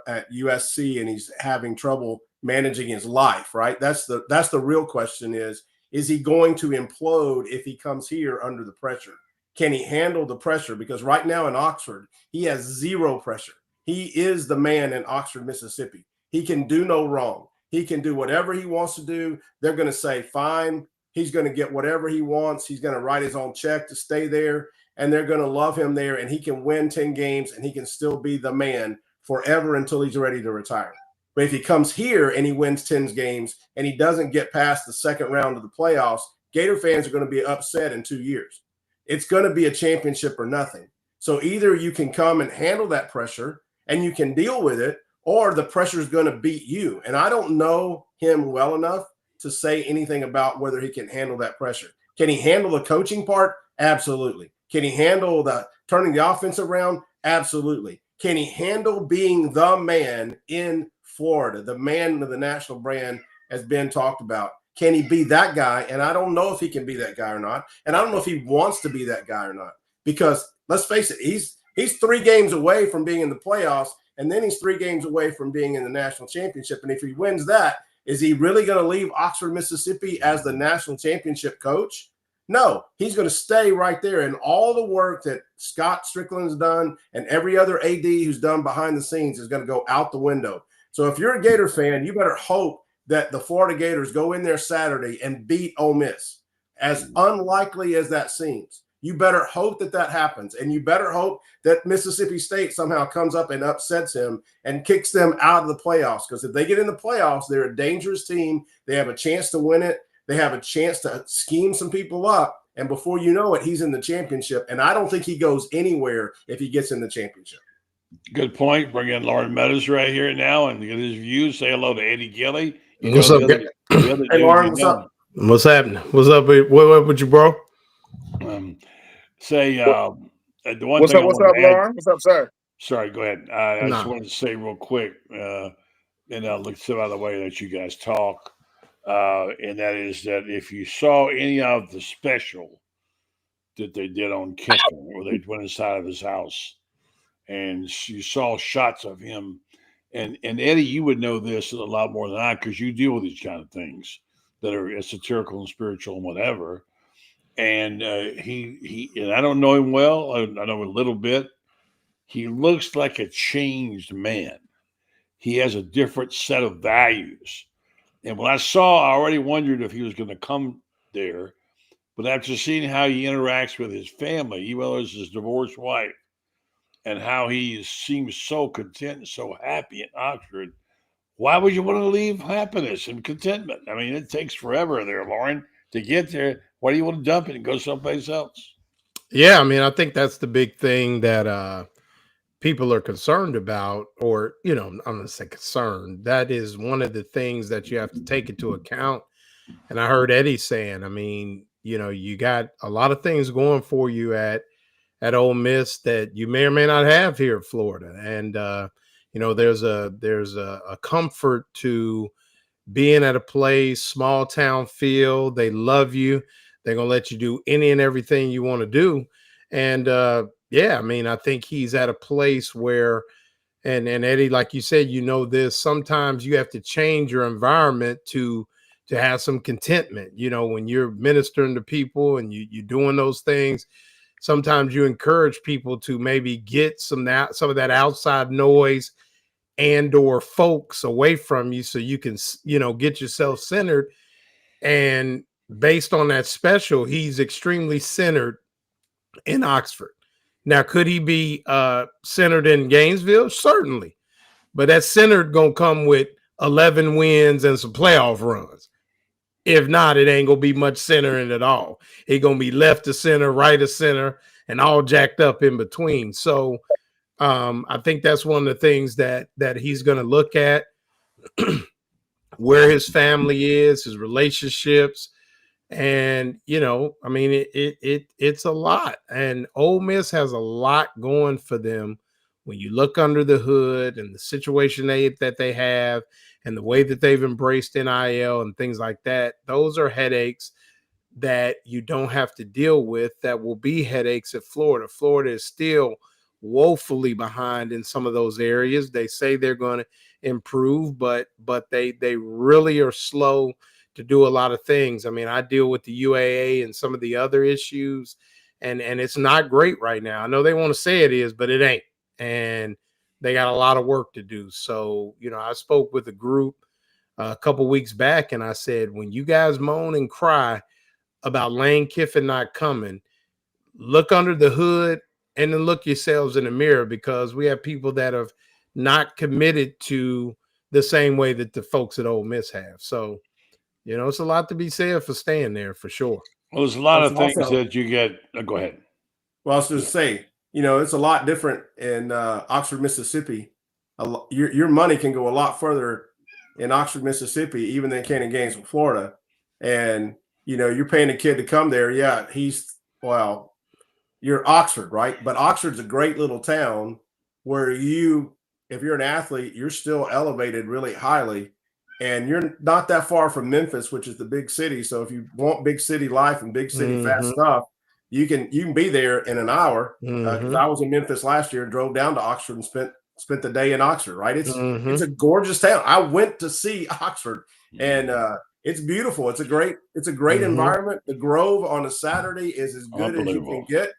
S10: at USC and he's having trouble managing his life, right? That's the real question is he going to implode if he comes here under the pressure? Can he handle the pressure? Because right now in Oxford, he has zero pressure. He is the man in Oxford, Mississippi. He can do no wrong. He can do whatever he wants to do. They're going to say, fine. He's going to get whatever he wants. He's going to write his own check to stay there, and they're going to love him there, and he can win 10 games, and he can still be the man forever until he's ready to retire. But if he comes here and he wins 10 games and he doesn't get past the second round of the playoffs, Gator fans are going to be upset in 2 years. It's going to be a championship or nothing. So either you can come and handle that pressure and you can deal with it, or the pressure is going to beat you. And I don't know him well enough to say anything about whether he can handle that pressure. Can he handle the coaching part? Absolutely. Can he handle the turning the offense around? Absolutely. Can he handle being the man in Florida, the man of the national brand has been talked about? Can he be that guy? And I don't know if he can be that guy or not. And I don't know if he wants to be that guy or not. Because let's face it, he's 3 games away from being in the playoffs, and then he's 3 games away from being in the national championship. And if he wins that, is he really going to leave Oxford, Mississippi as the national championship coach? No, he's going to stay right there. And all the work that Scott Strickland's done and every other AD who's done behind the scenes is going to go out the window. So if you're a Gator fan, you better hope that the Florida Gators go in there Saturday and beat Ole Miss. As unlikely as that seems, you better hope that happens. And you better hope that Mississippi State somehow comes up and upsets him and kicks them out of the playoffs. Because if they get in the playoffs, they're a dangerous team. They have a chance to win it. They have a chance to scheme some people up. And before you know it, he's in the championship. And I don't think he goes anywhere if he gets in the championship.
S1: Good point. Bring in Loren Meadows right here now and get his views. Say hello to Eddie Gilley.
S11: What's up,
S1: hey,
S10: Loren, what's up?
S11: What's happening? What's up? What with you, bro?
S1: The one
S6: what's
S1: thing
S6: up, Lauren? What's up, sir?
S1: Sorry, go ahead. I just wanted to say real quick, and I'll look so out of the way that you guys talk, and that is that if you saw any of the special that they did on Kiffin, where they went inside of his house, and you saw shots of him, and Eddie, you would know this a lot more than I because you deal with these kind of things that are esoterical and spiritual and whatever. And he and I don't know him well. I know him a little bit. He looks like a changed man. He has a different set of values. And when I saw, I already wondered if he was going to come there. But after seeing how he interacts with his family, even though it's his divorced wife, and how he seems so content and so happy in Oxford, why would you want to leave happiness and contentment? I mean, it takes forever there, Loren, to get there. Why do you want to dump it and go someplace else?
S11: Yeah, I mean, I think that's the big thing that people are concerned about, or, I'm going to say concerned. That is one of the things that you have to take into account. And I heard Eddie saying, I mean, you got a lot of things going for you at Ole Miss that you may or may not have here in Florida. And, there's a comfort to being at a place, small town feel. They love you. They're going to let you do any and everything you want to do. And I mean, I think he's at a place where, and Eddie, like you said, this, sometimes you have to change your environment to have some contentment. When you're ministering to people and you're doing those things, sometimes you encourage people to maybe get some of that outside noise and or folks away from you so you can, get yourself centered. And based on that special, he's extremely centered in Oxford. Now, could he be centered in Gainesville? Certainly. But that centered going to come with 11 wins and some playoff runs. If not, it ain't going to be much centering at all. It's going to be left to center, right to center, and all jacked up in between. So I think that's one of the things that he's going to look at, where his family is, his relationships. And, it's a lot. And Ole Miss has a lot going for them when you look under the hood and the situation that they have and the way that they've embraced NIL and things like that. Those are headaches that you don't have to deal with that will be headaches at Florida. Florida is still woefully behind in some of those areas. They say they're going to improve, but they really are slow to do a lot of things. I mean, I deal with the UAA and some of the other issues, and it's not great right now. I know they want to say it is, but it ain't. And they got a lot of work to do. So, I spoke with a group a couple weeks back, and I said, when you guys moan and cry about Lane Kiffin not coming, look under the hood and then look yourselves in the mirror, because we have people that have not committed to the same way that the folks at Ole Miss have. So, it's a lot to be said for staying there, for sure.
S1: Well, there's a lot of
S10: That's
S1: things
S10: also-
S1: that you get. Go ahead.
S10: Well, I was just say, it's a lot different in Oxford, Mississippi. Your money can go a lot further in Oxford, Mississippi, even than it can in Gainesville, Florida. And, you're paying a kid to come there. Yeah, you're Oxford, right? But Oxford's a great little town where if you're an athlete, you're still elevated really highly. And you're not that far from Memphis, which is the big city. So if you want big city life and big city fast stuff, you can be there in an hour. Because I was in Memphis last year and drove down to Oxford and spent the day in Oxford. Right? It's a gorgeous town. I went to see Oxford, and it's beautiful. It's a great environment. The Grove on a Saturday is as good as you can get.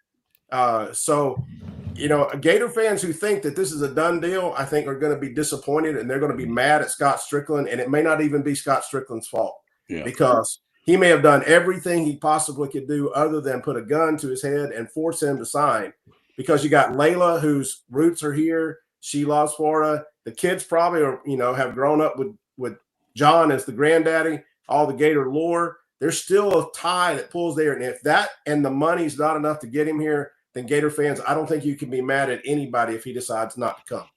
S10: Gator fans who think that this is a done deal, I think are going to be disappointed, and they're going to be mad at Scott Strickland, and it may not even be Scott Strickland's fault because he may have done everything he possibly could do other than put a gun to his head and force him to sign, because you got Layla, whose roots are here. She loves Florida. The kids probably have grown up with John as the granddaddy, all the Gator lore. There's still a tie that pulls there. And if that and the money's not enough to get him here, then Gator fans, I don't think you can be mad at anybody if he decides not to come.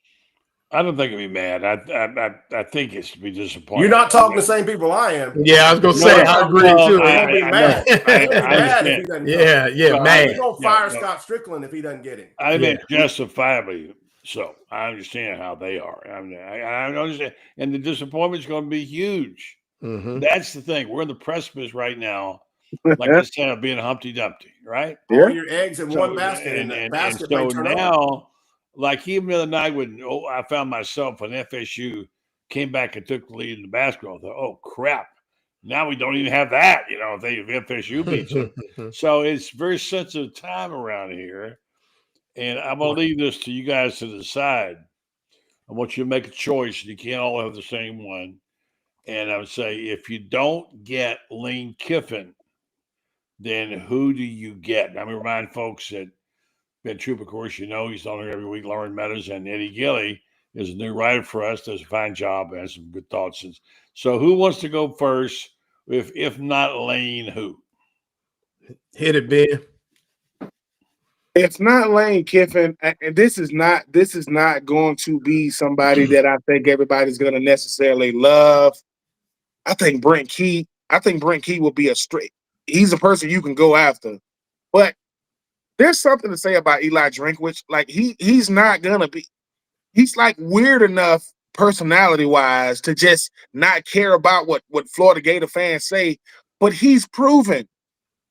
S1: I don't think I'd be mad. I think it's to be disappointed.
S10: You're not talking to the same people I am.
S11: Yeah, I was gonna say I agree too.
S10: I'm gonna be mad. Mad if he doesn't come.
S11: Mad.
S10: He's gonna fire Scott Strickland if he doesn't get him.
S1: I mean, justifiably so. I understand how they are. I understand, and the disappointment's going to be huge. That's the thing. We're in the precipice right now, like this kind of being Humpty Dumpty, right?
S10: All your eggs in one basket, and the basket may turn over.
S1: Like even the other night when I found myself when FSU came back and took the lead in the basketball, I thought, oh crap, now we don't even have that, if FSU beats them. So it's very sensitive time around here. And I'm going to leave this to you guys to decide. I want you to make a choice. You can't all have the same one. And I would say if you don't get Lane Kiffin, then who do you get? I'm going to remind folks that Ben Troupe, of course, he's on here every week. Loren Meadows and Eddie Gilley is a new writer for us. Does a fine job, has some good thoughts. So who wants to go first? If not Lane, who?
S11: Hit it, Ben.
S6: It's not Lane Kiffin, and this is not going to be somebody that I think everybody's going to necessarily love. I think Brent Key will be he's a person you can go after. But there's something to say about Eli Drinkwitz. Like he's not gonna be. He's like weird enough personality-wise to just not care about what Florida Gator fans say. But he's proven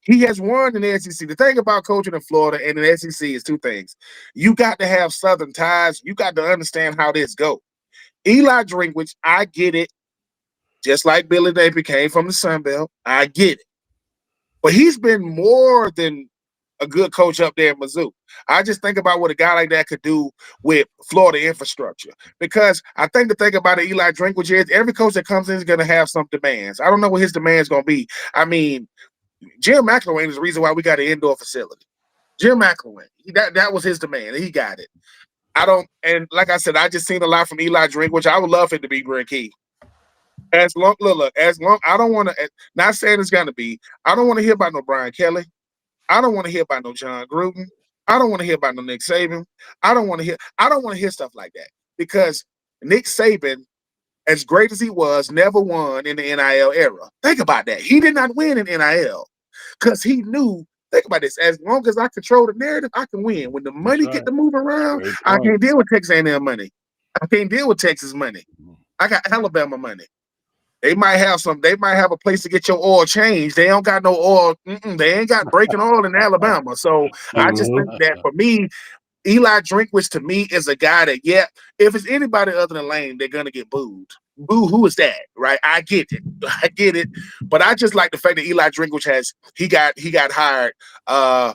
S6: he has won in the SEC. The thing about coaching in Florida and in the SEC is two things. You got to have Southern ties. You got to understand how this goes. Eli Drinkwitz, I get it. Just like Billy Napier came from the Sun Belt, I get it. But he's been more than a good coach up there in Mizzou. I just think about what a guy like that could do with Florida infrastructure. Because I think the thing about it, Eli Drinkwitz is every coach that comes in is going to have some demands. I don't know what his demands going to be. I mean, Jim McElwain is the reason why we got an indoor facility. Jim McElwain, that was his demand. He got it. And like I said, I just seen a lot from Eli Drinkwitz. I would love it to be Greg Key. As long, I don't want to. Not saying it's gonna be. I don't want to hear about no Brian Kelly. I don't want to hear about no John Gruden. I don't want to hear about no Nick Saban. I don't want to hear stuff like that because Nick Saban, as great as he was, never won in the NIL era. Think about that. He did not win in NIL because he knew. Think about this. As long as I control the narrative, I can win. When the money get to move around, I can't deal with Texas A&M money. I can't deal with Texas money. I got Alabama money. They might have a place to get your oil changed. They don't got no oil. They ain't got breaking oil in Alabama. So I just think that for me, Eli Drinkwitz to me is a guy that, if it's anybody other than Lane, they're gonna get booed. Boo, who is that? Right? I get it. But I just like the fact that Eli Drinkwitz got hired. Eli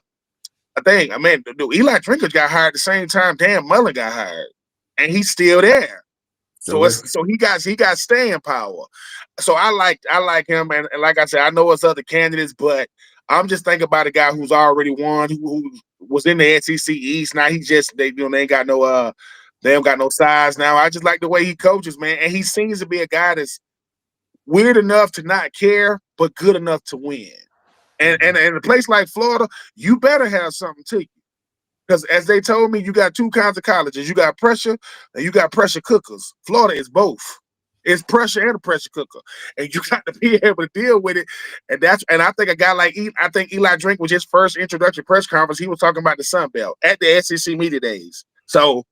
S6: Drinkwitz got hired at the same time Dan Mullen got hired, and he's still there. So he got staying power. So I like him, and like I said, I know it's other candidates, but I'm just thinking about a guy who's already won, who was in the SEC East. Now they ain't got no they don't got no size now. I just like the way he coaches, man, and he seems to be a guy that's weird enough to not care, but good enough to win. And in a place like Florida, you better have something to you. Because as they told me, you got two kinds of colleges. You got pressure and you got pressure cookers. Florida is both. It's pressure and a pressure cooker. And you got to be able to deal with it. And I think a guy like Eli Drink was his first introductory press conference. He was talking about the Sun Belt at the SEC Media Days. So,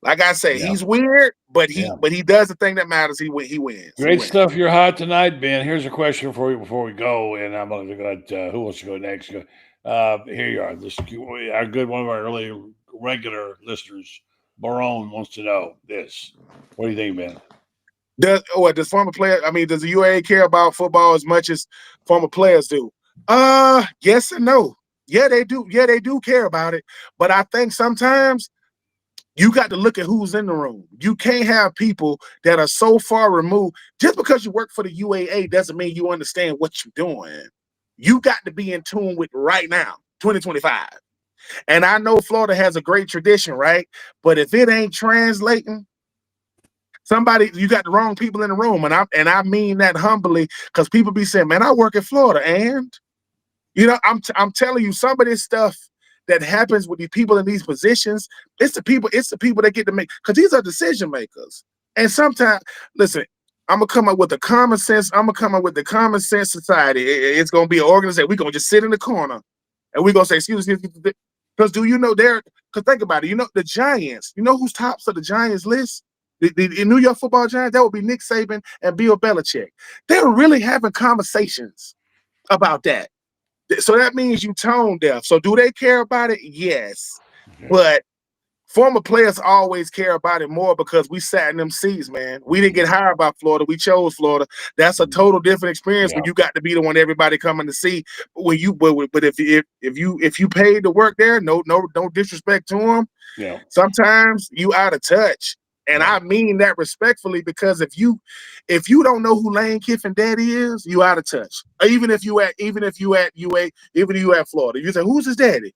S6: like I say, he's weird, but he does the thing that matters. He wins.
S1: Great stuff. You're hot tonight, Ben. Here's a question for you before we go, and I'm going to go. Who wants to go next? Here you are. Our good one of our early regular listeners, Barone, wants to know this. What do you think, Ben?
S6: Does former player? I mean, does the UAA care about football as much as former players do? Yes and no. Yeah, they do. Yeah, they do care about it. But I think sometimes you got to look at who's in the room. You can't have people that are so far removed. Just because you work for the UAA doesn't mean you understand what you're doing. You got to be in tune with right now, 2025. And I know Florida has a great tradition, right? But if it ain't translating, you got the wrong people in the room. And I mean that humbly, because people be saying, man, I work in Florida. And, I'm telling you, some of this stuff that happens with these people in these positions, it's the people that get to make, because these are decision makers. And sometimes, listen, I'm gonna come up with the common sense society. It's gonna be an organization. We're gonna just sit in the corner and we're gonna say, excuse me, because do you know because think about it, the Giants, who's tops of the Giants list? The New York Football Giants, that would be Nick Saban and Bill Belichick. They're really having conversations about that. So that means you tone deaf. So do they care about it? Yes. Okay. But former players always care about it more because we sat in them seats, man. We didn't get hired by Florida. We chose Florida. That's a total different experience when you got to be the one everybody coming to see. But if you paid to work there, no disrespect to them. Yeah. Sometimes you out of touch. And I mean that respectfully, because if you don't know who Lane Kiffin daddy is, you out of touch. Even if you at Florida, you say, who's his daddy?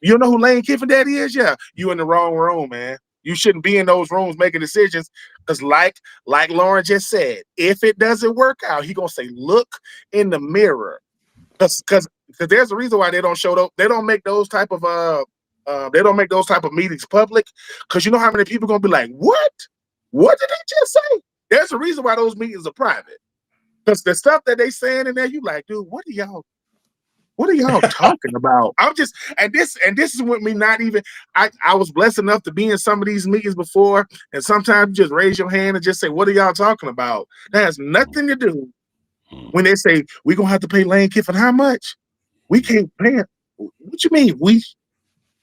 S6: You don't know who Lane Kiffin daddy is? Yeah, you in the wrong room, man. You shouldn't be in those rooms making decisions, because like Lauren just said, if it doesn't work out, he gonna say, look in the mirror, because there's a reason why they don't show up. They don't make those type of meetings public, because you know how many people gonna be like, what did they just say? There's a reason why those meetings are private, because the stuff that they saying in there, you like, dude, what are y'all talking about? This is with me not even, I was blessed enough to be in some of these meetings before, and sometimes you just raise your hand and just say, what are y'all talking about? That has nothing to do when they say, we're gonna have to pay Lane Kiffin how much? We can't pay him. What you mean?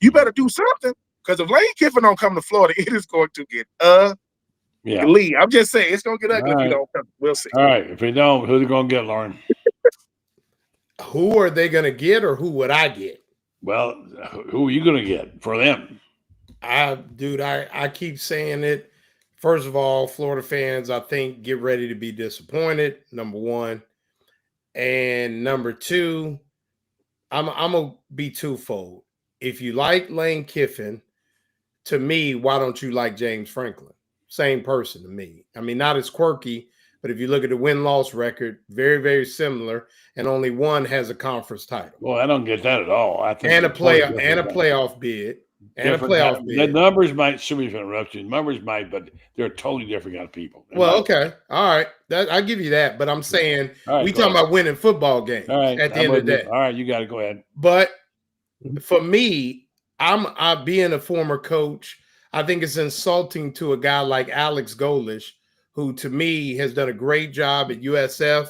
S6: You better do something, because if Lane Kiffin don't come to Florida, it is going to get ugly. I'm just saying, it's going to get ugly if he don't come. We'll see.
S1: All right. If he don't, who's he going to get, Lauren?
S11: Who are they going to get, or who would I get?
S1: Well, who are you going to get for them?
S11: I keep saying it. First of all, Florida fans, I think get ready to be disappointed. Number one, and number two, I'm gonna be twofold. If you like Lane Kiffin, to me, why don't you like James Franklin? Same person to me. I mean, not as quirky, but if you look at the win-loss record, very, very similar, and only one has a conference title.
S1: Well, I don't get that at all. I think
S11: and a playoff bid. And a playoff
S1: The
S11: bid.
S1: numbers might, sorry if I interrupt you, numbers might, but they're totally different kind of people.
S11: Well, okay. All right. I'll give you that. But I'm saying we talking about winning football games at the end of the day.
S1: All right, you got to go ahead.
S11: But for me, I'm being a former coach. I think it's insulting to a guy like Alex Golish, who to me has done a great job at USF,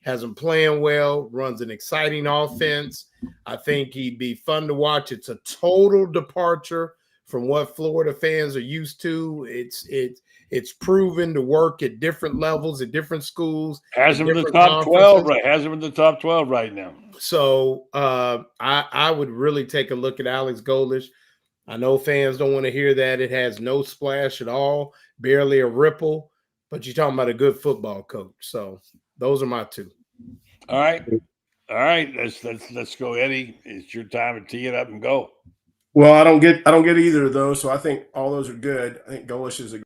S11: has him playing well, runs an exciting offense. I think he'd be fun to watch. It's a total departure from what Florida fans are used to. It's proven to work at different levels at different schools.
S1: Has him in the top 12, right? Has him in the top 12 right now.
S11: So I would really take a look at Alex Golish. I know fans don't want to hear that. It has no splash at all, barely a ripple, but you're talking about a good football coach. So those are my two.
S1: All right. Let's go, Eddie. It's your time to tee it up and go.
S10: Well, I don't get either of those, so I think all those are good. I think Golish is a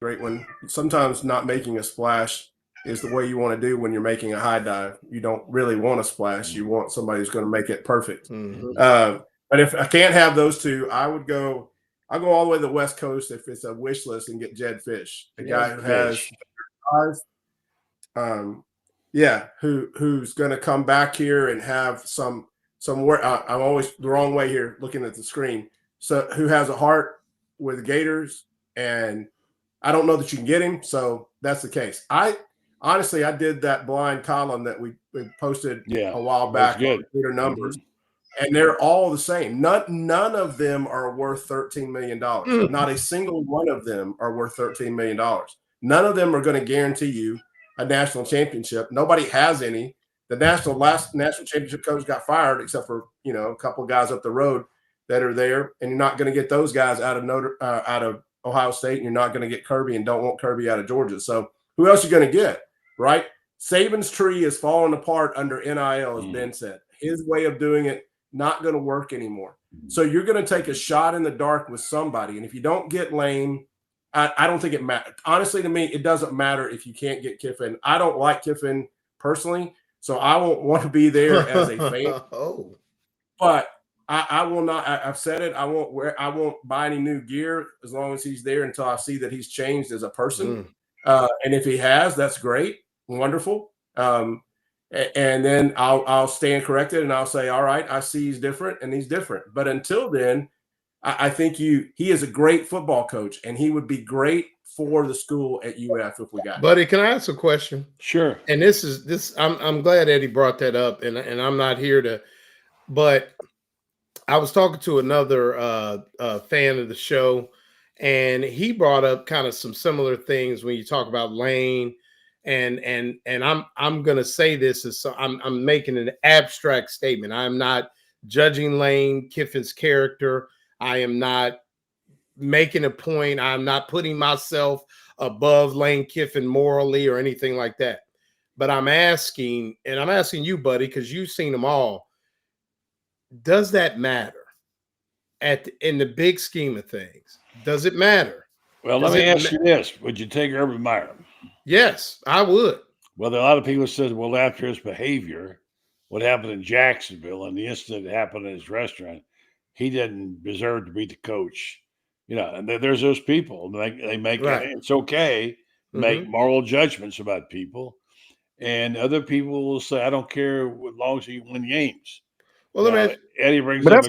S10: great one. Sometimes not making a splash is the way you want to do when you're making a high dive. You don't really want a splash. You want somebody who's going to make it perfect.
S11: Mm-hmm.
S10: But if I can't have those two, I'll go all the way to the West Coast if it's a wish list and get Jed Fish, a guy who has who's going to come back here and have some work. I'm always the wrong way here looking at the screen. So who has a heart with the Gators, and I don't know that you can get him. So that's the case. I did that blind column that we posted a while back on Gator numbers. Mm-hmm. And they're all the same. None of them are worth $13 million. Not a single one of them are worth $13 million. None of them are going to guarantee you a national championship. Nobody has any. The last national championship coach got fired, except for a couple of guys up the road that are there. And you're not going to get those guys out of Ohio State, and you're not going to get Kirby, and don't want Kirby out of Georgia. So who else are you going to get, right? Saban's tree is falling apart under NIL, as Ben said. His way of doing it, not going to work anymore. So you're going to take a shot in the dark with somebody. And if you don't get Lane, I don't think it matters. Honestly, to me, it doesn't matter if you can't get Kiffin. I don't like Kiffin personally, so I won't want to be there as a fan. But I will not. I've said it. I won't buy any new gear as long as he's there until I see that he's changed as a person. And if he has, that's great, wonderful. And then I'll stand corrected and I'll say, all right, I see he's different and he's different. But until then, I think he is a great football coach, and he would be great for the school at UF if we got him.
S11: Buddy, can I ask a question?
S1: Sure.
S11: And I'm glad Eddie brought that up, and I'm not here to, but I was talking to another fan of the show, and he brought up kind of some similar things when you talk about Lane. And I'm gonna say this as I'm making an abstract statement. I'm not judging Lane Kiffin's character. I am not making a point. I'm not putting myself above Lane Kiffin morally or anything like that. But I'm asking you, buddy, because you've seen them all. Does that matter in the big scheme of things? Does it matter?
S1: Well, let me ask you this: would you take Urban Meyer?
S11: Yes, I would.
S1: Well, a lot of people said, well, after his behavior, what happened in Jacksonville and the incident that happened in his restaurant, he didn't deserve to be the coach. And there's those people. They make it's okay to make moral judgments about people, and other people will say, I don't care as long as you win games.
S11: Well,
S1: Eddie brings
S6: but
S1: up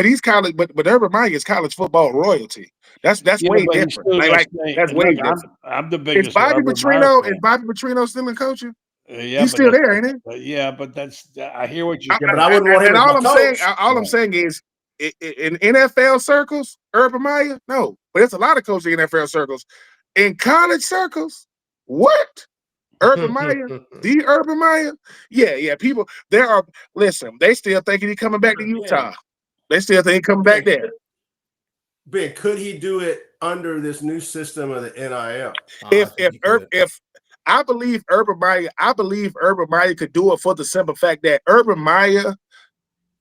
S6: he's college, but Urban Meyer is college football royalty. That's way different. That's way different.
S1: I'm the biggest.
S6: Is Bobby Petrino still in coaching?
S1: Yeah,
S6: he's still there, ain't he?
S1: Yeah, but I hear what you're
S10: saying. But I wouldn't want him.
S6: And all I'm saying is, in NFL circles, Urban Meyer, no. But there's a lot of coaches in NFL circles. In college circles, what? Urban Meyer, the Urban Meyer, yeah. People, listen. They still thinking he's coming back to Utah. They still think coming back there.
S10: Ben, could he do it under this new system of the NIL?
S6: If I believe Urban Meyer could do it for the simple fact that Urban Meyer,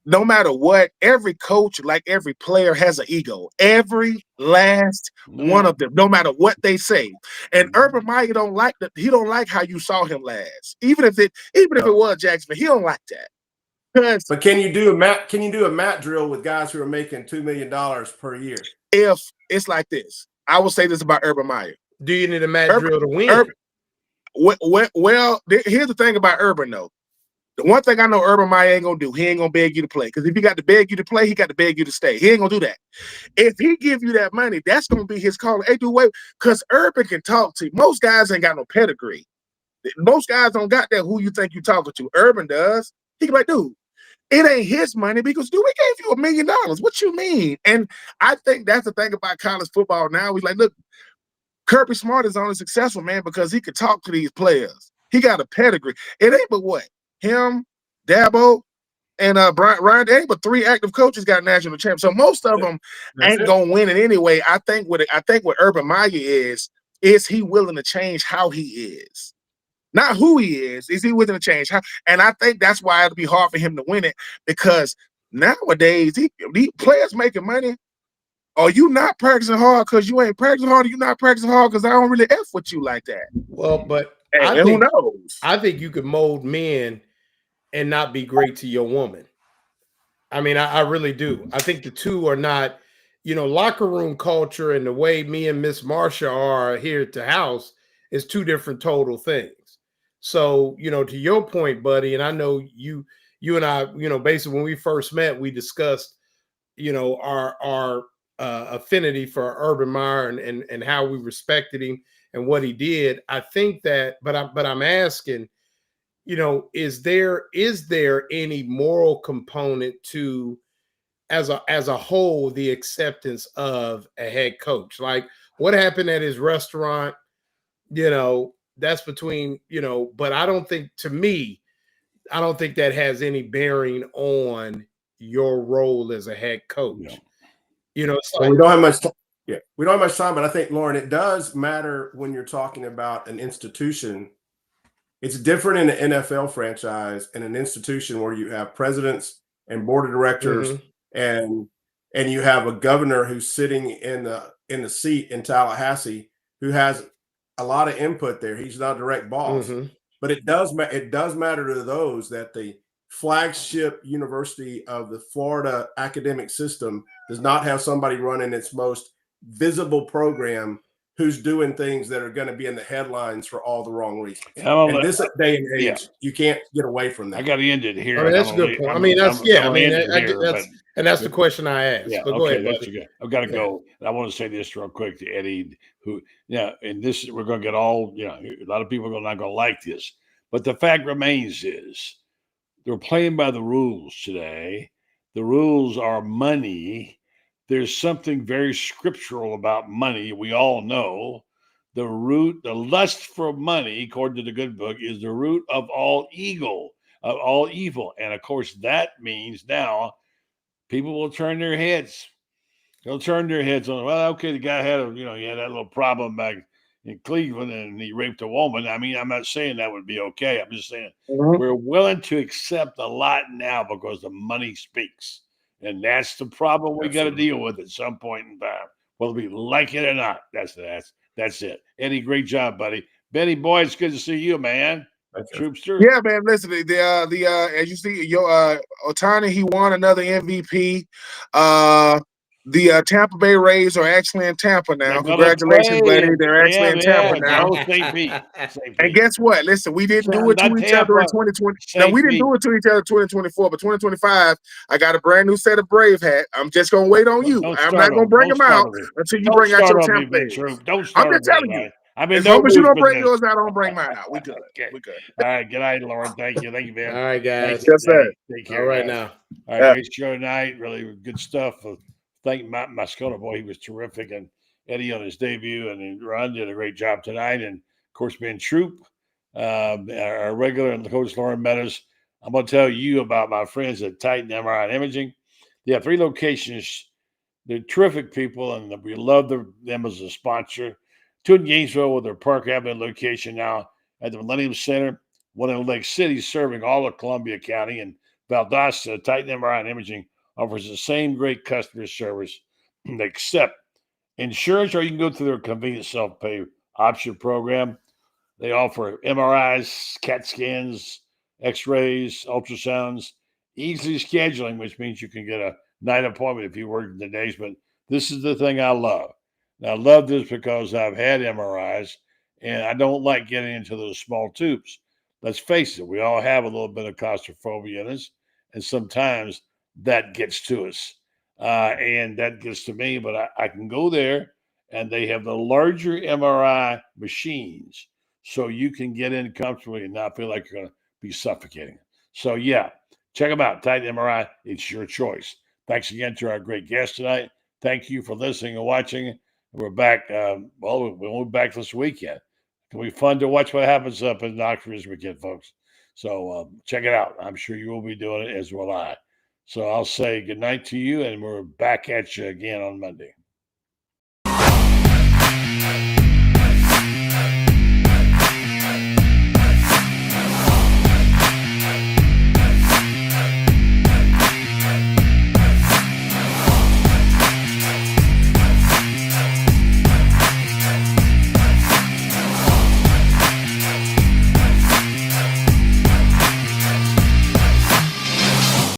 S6: no matter what, every coach, like every player, has an ego. Every last one of them, no matter what they say. And Urban Meyer don't like that. He don't like how you saw him last. Even if it was Jacksonville, he don't like that.
S10: But can you do a mat drill with guys who are making $2 million per year?
S6: If it's like this, I will say this about Urban Meyer.
S11: Do you need a mat drill to win?
S6: Well, here's the thing about Urban, though. The one thing I know Urban Meyer ain't gonna do, he ain't gonna beg you to play. Because if he got to beg you to play, he got to beg you to stay. He ain't gonna do that. If he give you that money, that's gonna be his call. Hey, do wait, because Urban can talk to you. Most guys ain't got no pedigree. Most guys don't got that. Who you think you talking to? Urban does. He can be like, dude, it ain't his money because, dude, we gave you $1 million. What you mean? And I think that's the thing about college football now. He's like, look, Kirby Smart is only successful, man, because he could talk to these players. He got a pedigree. It ain't but what? Him, Dabo, and Ryan, they ain't but 3 active coaches got national champs. So most of them ain't gonna win it anyway. I think what Urban Meyer is he willing to change how he is? Not who he is. Is he willing to change how? And I think that's why it'll be hard for him to win it, because nowadays these players making money. Are you not practicing hard because you ain't practicing hard? Or you not practicing hard because I don't really F with you like that?
S11: Well, but
S6: who knows?
S11: I think you could mold men and not be great to your woman. I mean, I really do. I think the two are not, locker room culture and the way me and Miss Marsha are here at the house is 2 different total things. So, to your point, buddy, and I know you and I, basically when we first met, we discussed, our affinity for Urban Meyer and how we respected him and what he did. I think that, but I'm asking, is there any moral component to, as a whole, the acceptance of a head coach? Like what happened at his restaurant, that's between, but I don't think that has any bearing on your role as a head coach. It's like,
S10: we don't have much time. Yeah, we don't have much time, but I think, Loren, it does matter when you're talking about an institution. It's different in an NFL franchise and an institution where you have presidents and board of directors, and you have a governor who's sitting in the seat in Tallahassee who has a lot of input there. He's not a direct boss, but it does matter to those that the flagship university of the Florida academic system does not have somebody running its most visible program who's doing things that are going to be in the headlines for all the wrong reasons. In this day and age, you can't get away from that.
S1: I got to end it here.
S11: I mean, that's a good point. That's the question I asked.
S1: Yeah,
S11: but go ahead, buddy.
S1: I've got to go. I want to say this real quick to Eddie, and this, we're going to get all, a lot of people are not going to like this, but the fact remains is they're playing by the rules today. The rules are money. There's something very scriptural about money. We all know the lust for money, according to the good book, is the root of all evil. And of course, that means now people will turn their heads. They'll turn their heads on, well, okay, the guy had he had that little problem back in Cleveland and he raped a woman. I mean, I'm not saying that would be okay. I'm just saying we're willing to accept a lot now because the money speaks. And that's the problem we got to deal with at some point in time, whether we like it or not. That's it. Eddie, great job, buddy. Benny, boy, it's good to see you, man. Troopster.
S6: Yeah, man. Listen, as you see, Ohtani, he won another MVP. The Tampa Bay Rays are actually in Tampa now. Congratulations, buddy. They're actually in Tampa now. And guess what? Listen, we didn't do it to each other in 2020. No, we didn't do it to each other in 2024, but 2025, I got a brand new set of Brave hat. I'm just going to wait on you. I'm not going to bring them out until you bring out your Tampa Bay. I'm just telling you. As long as you don't bring yours out, I don't bring mine out. We good.
S1: Okay.
S6: We good.
S1: All right. Good night, Lauren. Thank you, man.
S11: All right, guys.
S6: Yes, sir.
S1: Take care.
S11: All right, now.
S1: All right, great show tonight. Really good stuff. Thank Matt Moscona, boy, he was terrific, and Eddie on his debut, and then Ron did a great job tonight, and of course Ben Troupe, our regular, and Coach Loren Meadows. I'm going to tell you about my friends at Titan MRI and Imaging. They have 3 locations. They're terrific people, and we love them as a sponsor. 2 in Gainesville with their Park Avenue location now at the Millennium Center. 1 in Lake City, serving all of Columbia County. And Valdosta, Titan MRI and Imaging offers the same great customer service, except insurance, or you can go through their convenient self-pay option program. They offer MRIs, CAT scans, X-rays, ultrasounds, easy scheduling, which means you can get a night appointment if you work in the days. But this is the thing I love. And I love this because I've had MRIs, and I don't like getting into those small tubes. Let's face it, we all have a little bit of claustrophobia in us, and sometimes that gets to us. And that gets to me, but I can go there, and they have the larger MRI machines, so you can get in comfortably and not feel like you're going to be suffocating. So, yeah, check them out. Titan MRI, it's your choice. Thanks again to our great guest tonight. Thank you for listening and watching. We're back. We'll be back this weekend. It'll be fun to watch what happens up in Knoxville this weekend, folks. So check it out. I'm sure you will be doing it, as will I. So I'll say good night to you, and we're back at you again on Monday.